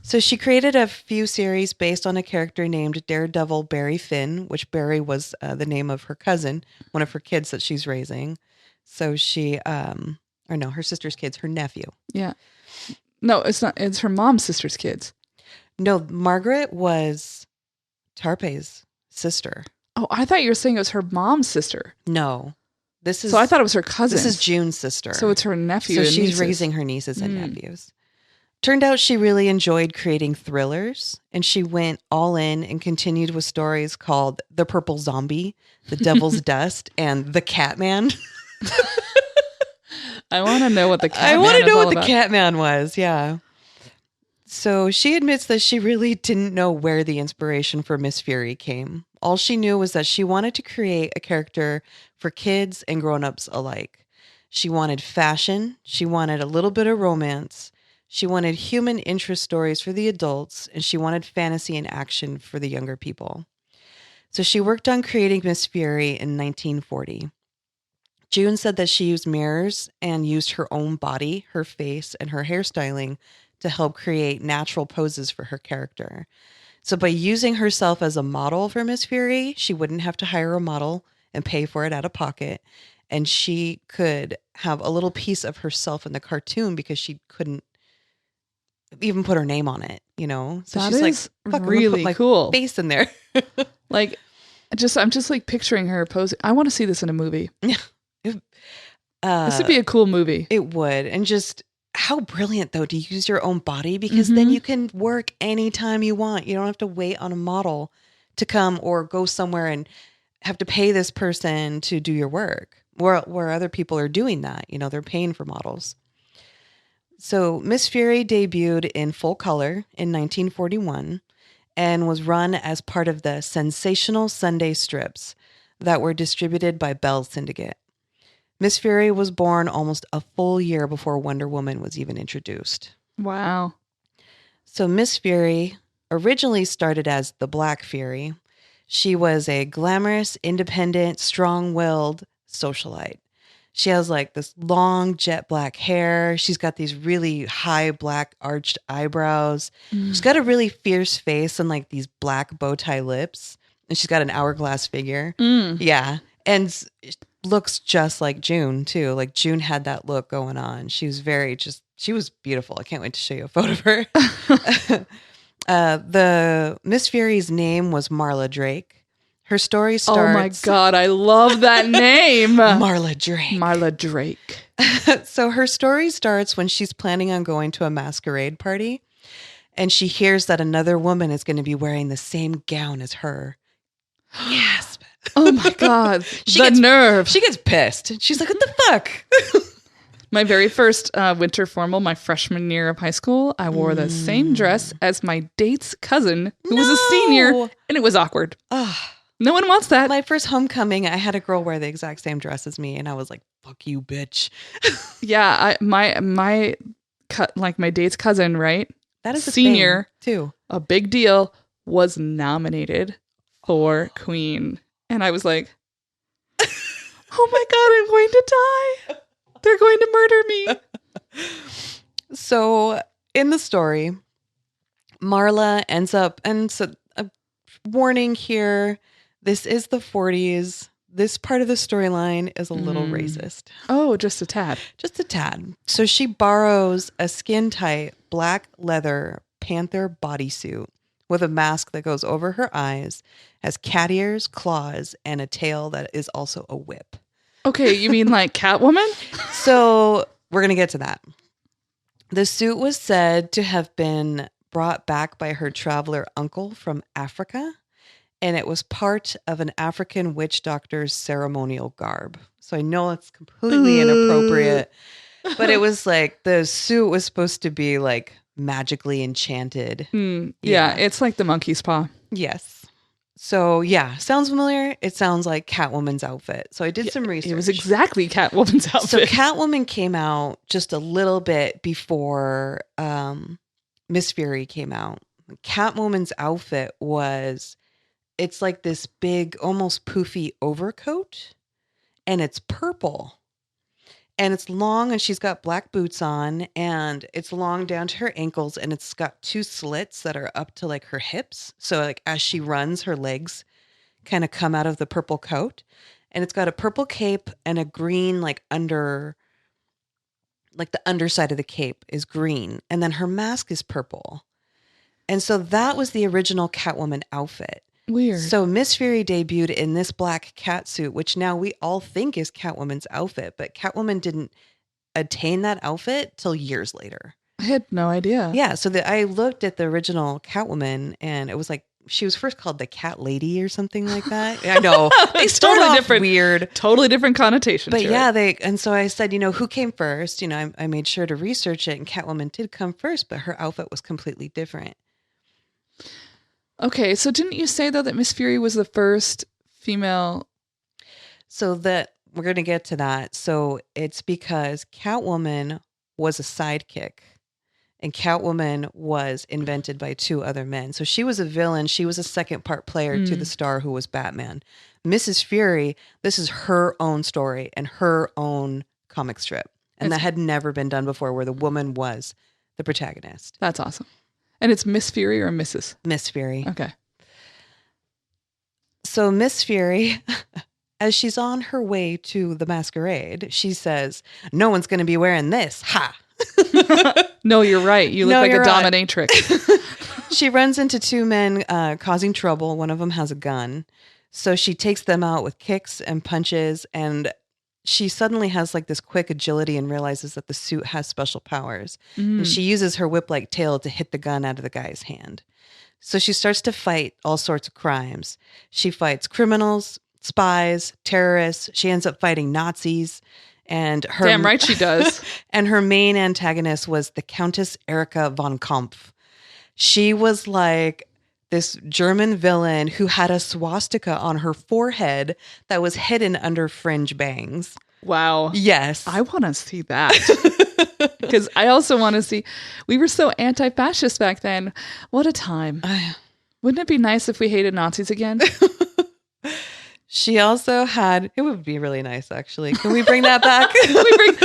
So she created a few series based on a character named Daredevil Barry Finn, which Barry was the name of her cousin, one of her kids that she's raising. So she, her sister's kids, her nephew. Yeah. No, it's not. It's her mom's sister's kids. No, Margaret was Tarpé's sister. Oh, I thought you were saying it was her mom's sister. No. So I thought it was her cousin. This is June's sister. So it's her nephew. So and she's nieces. raising her nieces and nephews. Turned out she really enjoyed creating thrillers, and she went all in and continued with stories called The Purple Zombie, The Devil's Dust, and The Catman. I want to know what the Catman I want to know what about. the Catman was, yeah. So she admits that she really didn't know where the inspiration for Miss Fury came. All she knew was that she wanted to create a character for kids and grown-ups alike. She wanted fashion. She wanted a little bit of romance. She wanted human interest stories for the adults, and she wanted fantasy and action for the younger people. So she worked on creating Miss Fury in 1940. June said that she used mirrors and used her own body, her face, and her hairstyling to help create natural poses for her character. So by using herself as a model for Miss Fury, she wouldn't have to hire a model and pay for it out of pocket. And she could have a little piece of herself in the cartoon because she couldn't even put her name on it, So That she's is like, fuck, really I'm gonna put my cool. face in there. Like, I'm just like picturing her posing. I want to see this in a movie. This would be a cool movie. It would. And just how brilliant, though, to use your own body, because then you can work anytime you want. You don't have to wait on a model to come or go somewhere and have to pay this person to do your work where other people are doing that. They're paying for models. So Miss Fury debuted in full color in 1941 and was run as part of the Sensational Sunday strips that were distributed by Bell Syndicate. Miss Fury was born almost a full year before Wonder Woman was even introduced. Wow. So Miss Fury originally started as the Black Fury. She was a glamorous, independent, strong-willed socialite. She has like this long jet black hair. She's got these really high black arched eyebrows. She's got a really fierce face and like these black bow tie lips. And she's got an hourglass figure. Yeah. And looks just like June too. Like June had that look going on. She was she was beautiful. I can't wait to show you a photo of her. The Miss Fury's name was Marla Drake. Her story starts... Oh my God, I love that name. Marla Drake. Marla Drake. So her story starts when she's planning on going to a masquerade party, and she hears that another woman is going to be wearing the same gown as her. Yes. Oh my God. She Nerve. She gets pissed. She's like, what the fuck? My very first winter formal, my freshman year of high school, I wore the same dress as my date's cousin, who was a senior, and it was awkward. No one wants that. My first homecoming, I had a girl wear the exact same dress as me, and I was like, fuck you, bitch. Yeah, my date's cousin, right? That is a senior thing, too. A big deal, was nominated for Queen. And I was like, oh my God, I'm going to die. They're going to murder me. So in the story, Marla ends up, and so a warning here, this is the 40s. This part of the storyline is a little racist. Oh, just a tad. Just a tad. So she borrows a skin-tight black leather panther bodysuit with a mask that goes over her eyes, has cat ears, claws, and a tail that is also a whip. Okay, you mean like Catwoman? So we're going to get to that. The suit was said to have been brought back by her traveler uncle from Africa, and it was part of an African witch doctor's ceremonial garb. So I know it's completely inappropriate, but it was like the suit was supposed to be like magically enchanted. Yeah, it's like the monkey's paw. Yes. So yeah, sounds familiar. It sounds like Catwoman's outfit. So I did some research. It was exactly Catwoman's outfit. So Catwoman came out just a little bit before Miss Fury came out. Catwoman's outfit it's like this big, almost poofy overcoat, and it's purple. And it's long, and she's got black boots on, and it's long down to her ankles, and it's got two slits that are up to like her hips. So like as she runs, her legs kind of come out of the purple coat. And it's got a purple cape and a green like the underside of the cape is green. And then her mask is purple. And so that was the original Catwoman outfit. Weird. So Miss Fury debuted in this black cat suit, which now we all think is Catwoman's outfit, but Catwoman didn't attain that outfit till years later. I had no idea. Yeah, so I looked at the original Catwoman, and it was like she was first called the Cat Lady or something like that. I know they start Totally off different, weird, totally different connotation. but to yeah, it. and so I said, who came first? I made sure to research it, and Catwoman did come first, but her outfit was completely different. Okay, so didn't you say though that Miss Fury was the first female? So that we're going to get to that. So it's because Catwoman was a sidekick, and Catwoman was invented by two other men. So she was a villain. She was a second part player to the star who was Batman. Mrs. Fury, this is her own story and her own comic strip. And that had never been done before, where the woman was the protagonist. That's awesome. And it's Miss Fury or Mrs.? Miss Fury. Okay. So Miss Fury, as she's on her way to the masquerade, she says, "No one's going to be wearing this. Ha!" No, you're right. You look like a dominatrix. She runs into two men causing trouble. One of them has a gun. So she takes them out with kicks and punches, and she suddenly has like this quick agility and realizes that the suit has special powers. And she uses her whip-like tail to hit the gun out of the guy's hand. So she starts to fight all sorts of crimes. She fights criminals, spies, terrorists. She ends up fighting Nazis. And her Damn right she does. And her main antagonist was the Countess Erika von Kampf. She was like this German villain who had a swastika on her forehead that was hidden under fringe bangs. Wow. Yes. I want to see that. Because I also want to see, we were so anti-fascist back then. What a time. Wouldn't it be nice if we hated Nazis again? She also had, it would be really nice actually. Can we bring that back? Can we bring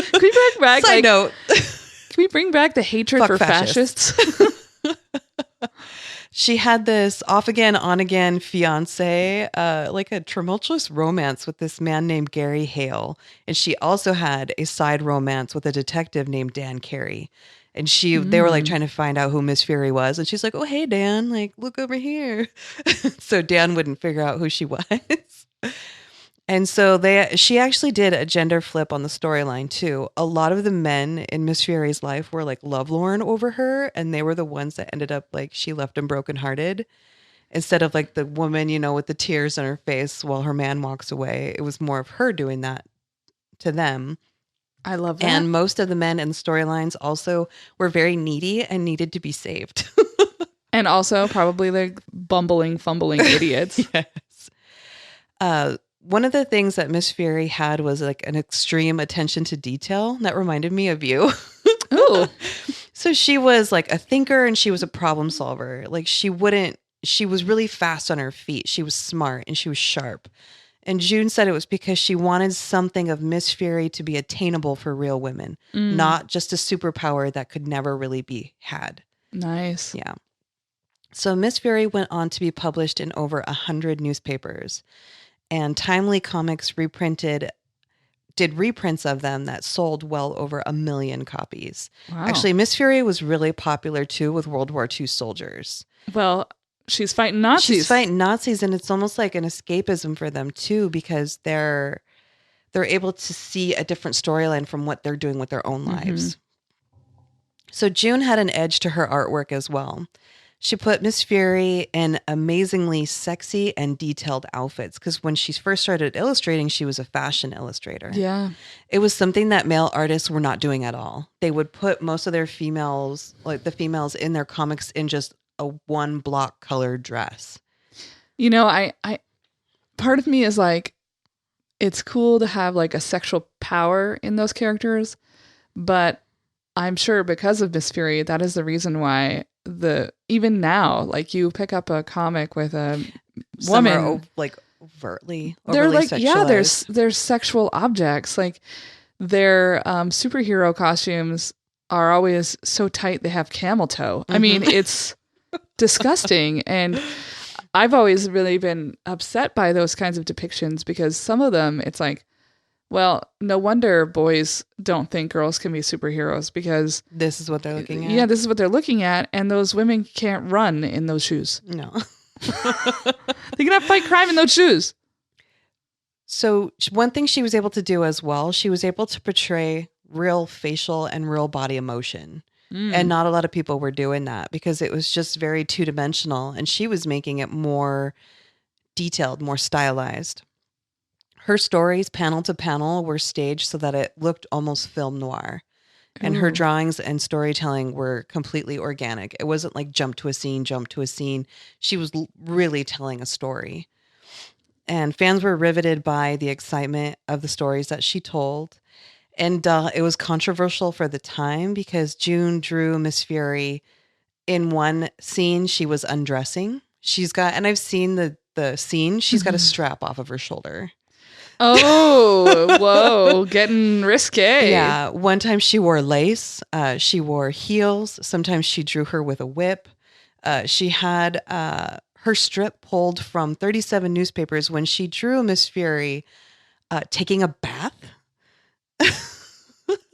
back Side note. Can we bring back the hatred Fuck for fascists? She had this off again, on again fiance, like a tumultuous romance with this man named Gary Hale. And she also had a side romance with a detective named Dan Carey. And they were like trying to find out who Miss Fury was. And she's like, "Oh, hey, Dan, like, look over here." So Dan wouldn't figure out who she was. And so she actually did a gender flip on the storyline too. A lot of the men in Miss Fury's life were like lovelorn over her, and they were the ones that ended up like she left them brokenhearted. Instead of like the woman, with the tears on her face while her man walks away, it was more of her doing that to them. I love that. And most of the men in the storylines also were very needy and needed to be saved. And also probably like bumbling, fumbling idiots. Yes. One of the things that Miss Fury had was like an extreme attention to detail. That reminded me of you. Ooh. So she was like a thinker and she was a problem solver. Like she was really fast on her feet. She was smart and she was sharp. And June said it was because she wanted something of Miss Fury to be attainable for real women, not just a superpower that could never really be had. Nice. Yeah. So Miss Fury went on to be published in over 100 newspapers, and Timely Comics did reprints of them that sold well over 1 million copies. Wow. Actually, Miss Fury was really popular too with World War II soldiers. Well, she's fighting Nazis. She's fighting Nazis, and it's almost like an escapism for them too, because they're able to see a different storyline from what they're doing with their own lives. So June had an edge to her artwork as well. She put Miss Fury in amazingly sexy and detailed outfits, because when she first started illustrating, she was a fashion illustrator. Yeah. It was something that male artists were not doing at all. They would put most of their females, like the females in their comics, in just a one block colored dress. I part of me is like, it's cool to have like a sexual power in those characters, but I'm sure because of Miss Fury, that is the reason why even now, like you pick up a comic with a Some woman, are like overly they're like, sexualized. there's sexual objects. Like their superhero costumes are always so tight they have camel toe. I mean, it's disgusting. And I've always really been upset by those kinds of depictions, because some of them, it's like, well, no wonder boys don't think girls can be superheroes, because This is what they're looking at. yeah, this is what they're looking at, and those women can't run in those shoes. No. They cannot fight crime in those shoes. So one thing she was able to do as well, she was able to portray real facial and real body emotion. And not a lot of people were doing that, because it was just very two-dimensional, and she was making it more detailed, more stylized. Her stories, panel to panel, were staged so that it looked almost film noir. And her drawings and storytelling were completely organic. It wasn't like jump to a scene. She was really telling a story. And fans were riveted by the excitement of the stories that she told. And it was controversial for the time, because June drew Miss Fury in one scene. She was undressing. And I've seen the scene, she's got a strap off of her shoulder. Oh, whoa, getting risque. Yeah. One time she wore lace. She wore heels. Sometimes she drew her with a whip. She had her strip pulled from 37 newspapers when she drew Miss Fury taking a bath.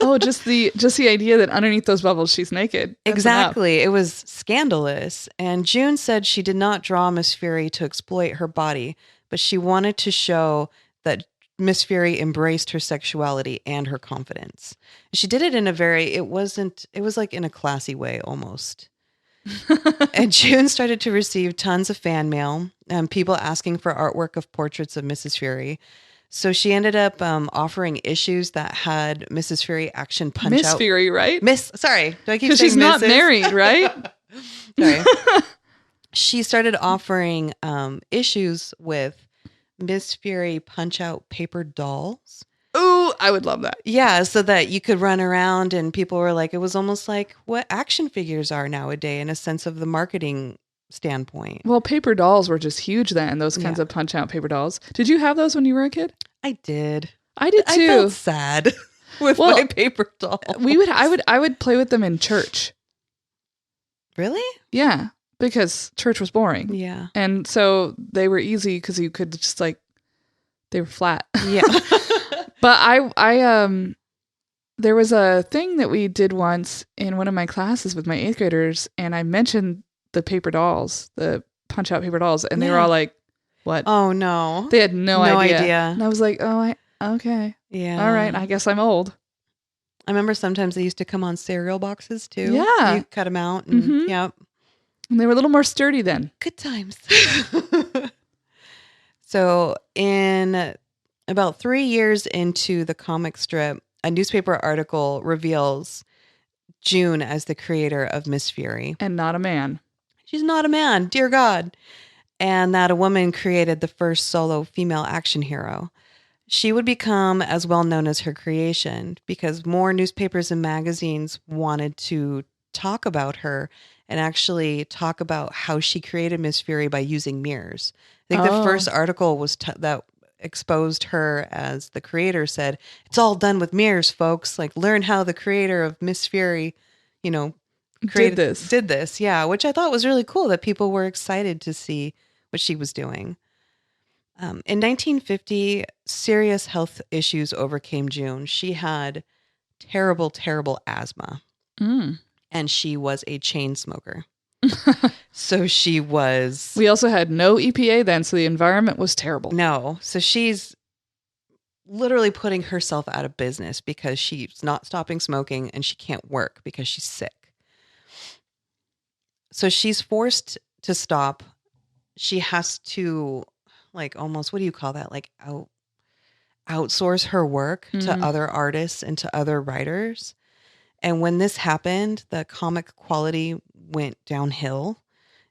Oh, just the idea that underneath those bubbles she's naked. That's Exactly. It was scandalous. And June said she did not draw Miss Fury to exploit her body, but she wanted to show that Miss Fury embraced her sexuality and her confidence. She did it in it was like in a classy way almost. And June started to receive tons of fan mail and people asking for artwork of portraits of Mrs. Fury. So she ended up offering issues that had Mrs. Fury action punch Miss out. Fury, right? Sorry, do I keep saying Because she's not Mrs.? married, right? Sorry. She started offering issues with Miss Fury punch out paper dolls. Ooh, I would love that. Yeah, so that you could run around, and people were like, it was almost like what action figures are nowadays in a sense of the marketing standpoint. Well, paper dolls were just huge then, those kinds of punch out paper dolls. Did you have those when you were a kid? I did. I did too. I felt sad with my paper doll. I would play with them in church. Really? Yeah, because church was boring. Yeah. And so they were easy because you could just like, they were flat. Yeah. But I there was a thing that we did once in one of my classes with my 8th graders, and I mentioned the paper dolls, the punch out paper dolls, and they were all like, what? Oh no. They had no idea. And I was like, okay. Yeah. All right, I guess I'm old. I remember sometimes they used to come on cereal boxes too. Yeah. You cut them out and yep. And they were a little more sturdy then. Good times. So in about 3 years into the comic strip, a newspaper article reveals June as the creator of Miss Fury. And not a man. She's not a man, dear God. And that a woman created the first solo female action hero. She would become as well known as her creation because more newspapers and magazines wanted to talk about her and actually talk about how she created Miss Fury by using mirrors. I think the first article was that exposed her as the creator said, it's all done with mirrors, folks. Like, learn how the creator of Miss Fury, did this. Yeah. Which I thought was really cool that people were excited to see what she was doing. In 1950, serious health issues overcame June. She had terrible, terrible asthma. And she was a chain smoker. So she was... We also had no EPA then, so the environment was terrible. No. So she's literally putting herself out of business because she's not stopping smoking and she can't work because she's sick. So she's forced to stop. She has to, like, almost, what do you call that? Like, outsource her work to other artists and to other writers. And when this happened, the comic quality went downhill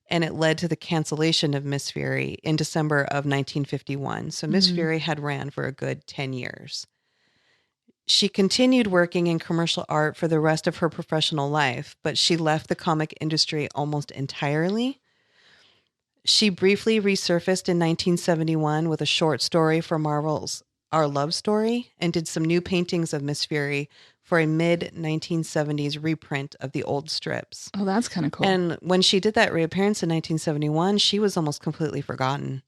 and it led to the cancellation of Miss Fury in December of 1951. So Miss Fury had ran for a good 10 years. She continued working in commercial art for the rest of her professional life, but she left the comic industry almost entirely. She briefly resurfaced in 1971 with a short story for Marvel's Our Love Story and did some new paintings of Miss Fury for a mid-1970s reprint of the old strips. Oh, that's kind of cool. And when she did that reappearance in 1971, she was almost completely forgotten.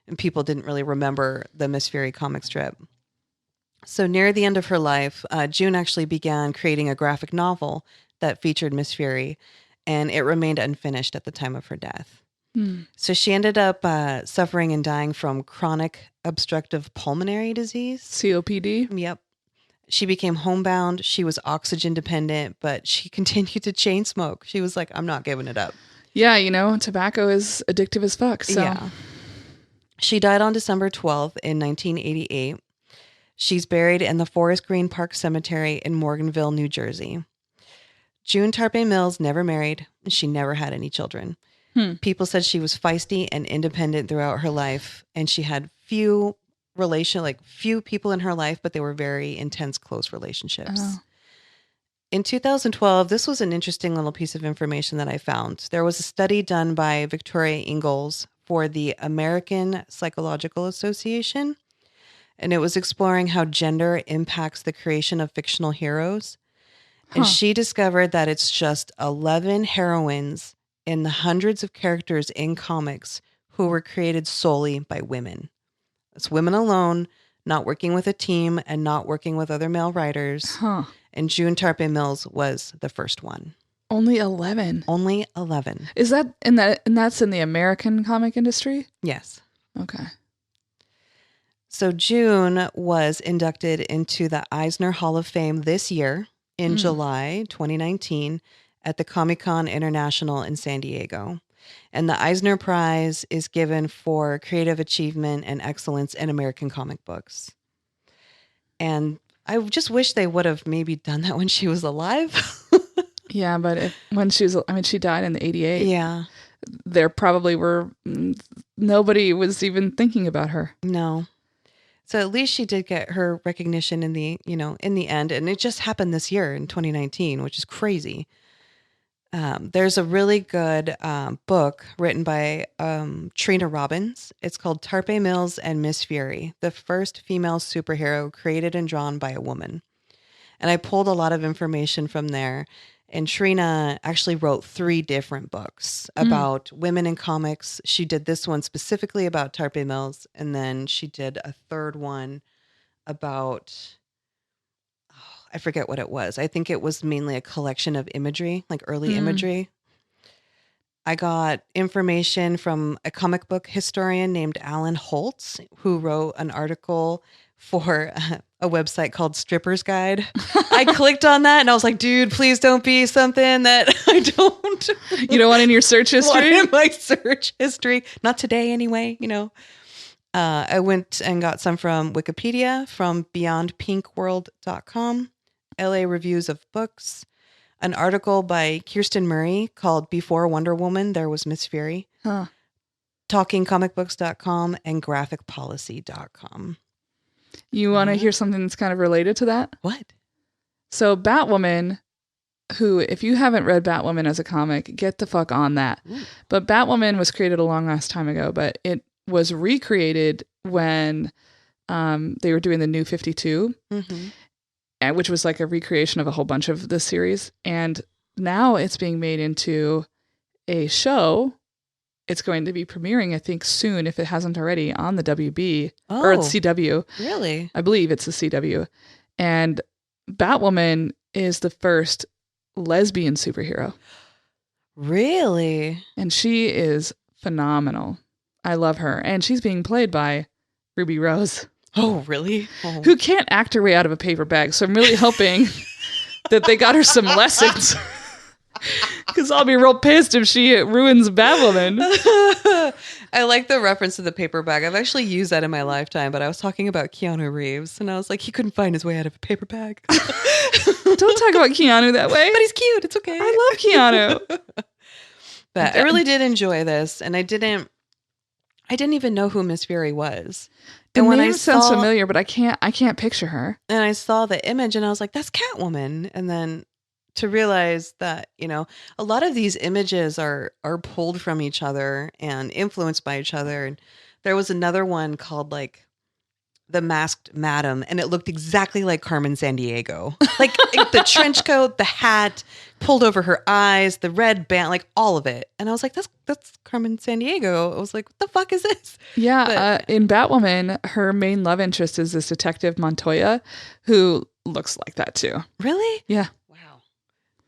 And people didn't really remember the Miss Fury comic strip. So near the end of her life, June actually began creating a graphic novel that featured Miss Fury, and it remained unfinished at the time of her death. So she ended up suffering and dying from chronic obstructive pulmonary disease. COPD? Yep. She became homebound. She was oxygen dependent, but she continued to chain smoke. She was like, I'm not giving it up. Yeah, tobacco is addictive as fuck. So. Yeah. She died on December 12th in 1988. She's buried in the Forest Green Park Cemetery in Morganville, New Jersey. June Tarpé Mills never married. She never had any children. People said she was feisty and independent throughout her life, and she had few people in her life, but they were very intense, close relationships. In 2012, this was an interesting little piece of information that I found. There was a study done by Victoria Ingalls for the American Psychological Association, and it was exploring how gender impacts the creation of fictional heroes. And she discovered that it's just 11 heroines in the hundreds of characters in comics who were created solely by women. It's women alone, not working with a team and not working with other male writers. And June Tarpé Mills was the first one. Only 11. Only 11. Is that and that's in the American comic industry? Yes. Okay. So June was inducted into the Eisner Hall of Fame this year in July 2019 at the Comic-Con International in San Diego. And the Eisner Prize is given for creative achievement and excellence in American comic books. And I just wish they would have maybe done that when she was alive. Yeah, but she died in the 88. Yeah. There probably were, nobody was even thinking about her. No. So at least she did get her recognition in the end. And it just happened this year in 2019, which is crazy. There's a really good book written by Trina Robbins. It's called Tarpé Mills and Miss Fury, the first female superhero created and drawn by a woman. And I pulled a lot of information from there. And Trina actually wrote 3 different books about women in comics. She did this one specifically about Tarpé Mills. And then she did a third one about... I forget what it was. I think it was mainly a collection of imagery, like early imagery. I got information from a comic book historian named Alan Holtz, who wrote an article for a website called Stripper's Guide. I clicked on that and I was like, dude, please don't be something that I don't. You don't want in your search history? In my search history. Not today anyway, you know. I went and got some from Wikipedia, from beyondpinkworld.com, LA Reviews of Books, an article by Kirsten Murray called Before Wonder Woman, There Was Miss Fury, talkingcomicbooks.com, and graphicpolicy.com. You want to hear something that's kind of related to that? What? So Batwoman, who, if you haven't read Batwoman as a comic, get the fuck on that. Ooh. But Batwoman was created a long ass time ago, but it was recreated when they were doing the New 52, which was like a recreation of a whole bunch of the series. And now it's being made into a show. It's going to be premiering, I think, soon, if it hasn't already, on the WB or the CW. Really? I believe it's the CW. And Batwoman is the first lesbian superhero. Really? And she is phenomenal. I love her. And she's being played by Ruby Rose. Oh, really? Oh. Who can't act her way out of a paper bag. So I'm really hoping that they got her some lessons. Because I'll be real pissed if she ruins Batwoman. I like the reference to the paper bag. I've actually used that in my lifetime, but I was talking about Keanu Reeves, and I was like, he couldn't find his way out of a paper bag. Don't talk about Keanu that way. But he's cute. It's okay. I love Keanu. But I really did enjoy this, and I didn't even know who Miss Fury was. The and when name I sounds familiar, but I can't picture her. And I saw the image, and I was like, that's Catwoman. And then to realize that, you know, a lot of these images are pulled from each other and influenced by each other. And there was another one called like The Masked Madam, and it looked exactly like Carmen Sandiego. Like the trench coat, the hat, pulled over her eyes, the red band, like all of it. And I was like, that's Carmen Sandiego. I was like, what the fuck is this? Yeah, in Batwoman, her main love interest is this detective Montoya, who looks like that too. Really? Yeah. Wow.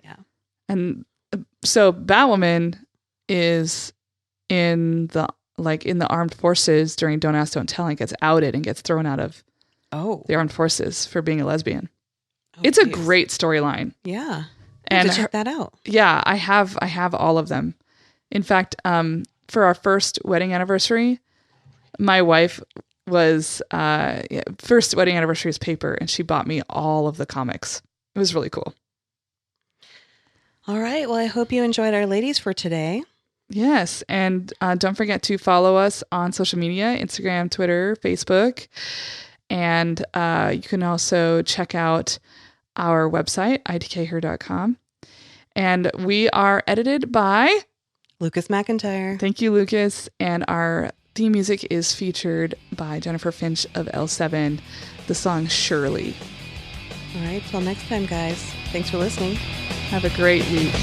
Yeah. And so Batwoman is in the armed forces during Don't Ask, Don't Tell, and gets outed and gets thrown out of the armed forces for being a lesbian. It's a great storyline. Yeah. And check that out. Yeah, I have all of them. In fact, for our first wedding anniversary, my wife was first wedding anniversary is paper, and she bought me all of the comics. It was really cool. All right. Well, I hope you enjoyed our ladies for today. Yes. And don't forget to follow us on social media, Instagram, Twitter, Facebook. And you can also check out our website, idkher.com. And we are edited by Lucas McIntyre. Thank you, Lucas. And our theme music is featured by Jennifer Finch of L7, the song Shirley. All right. Till next time, guys. Thanks for listening. Have a great week.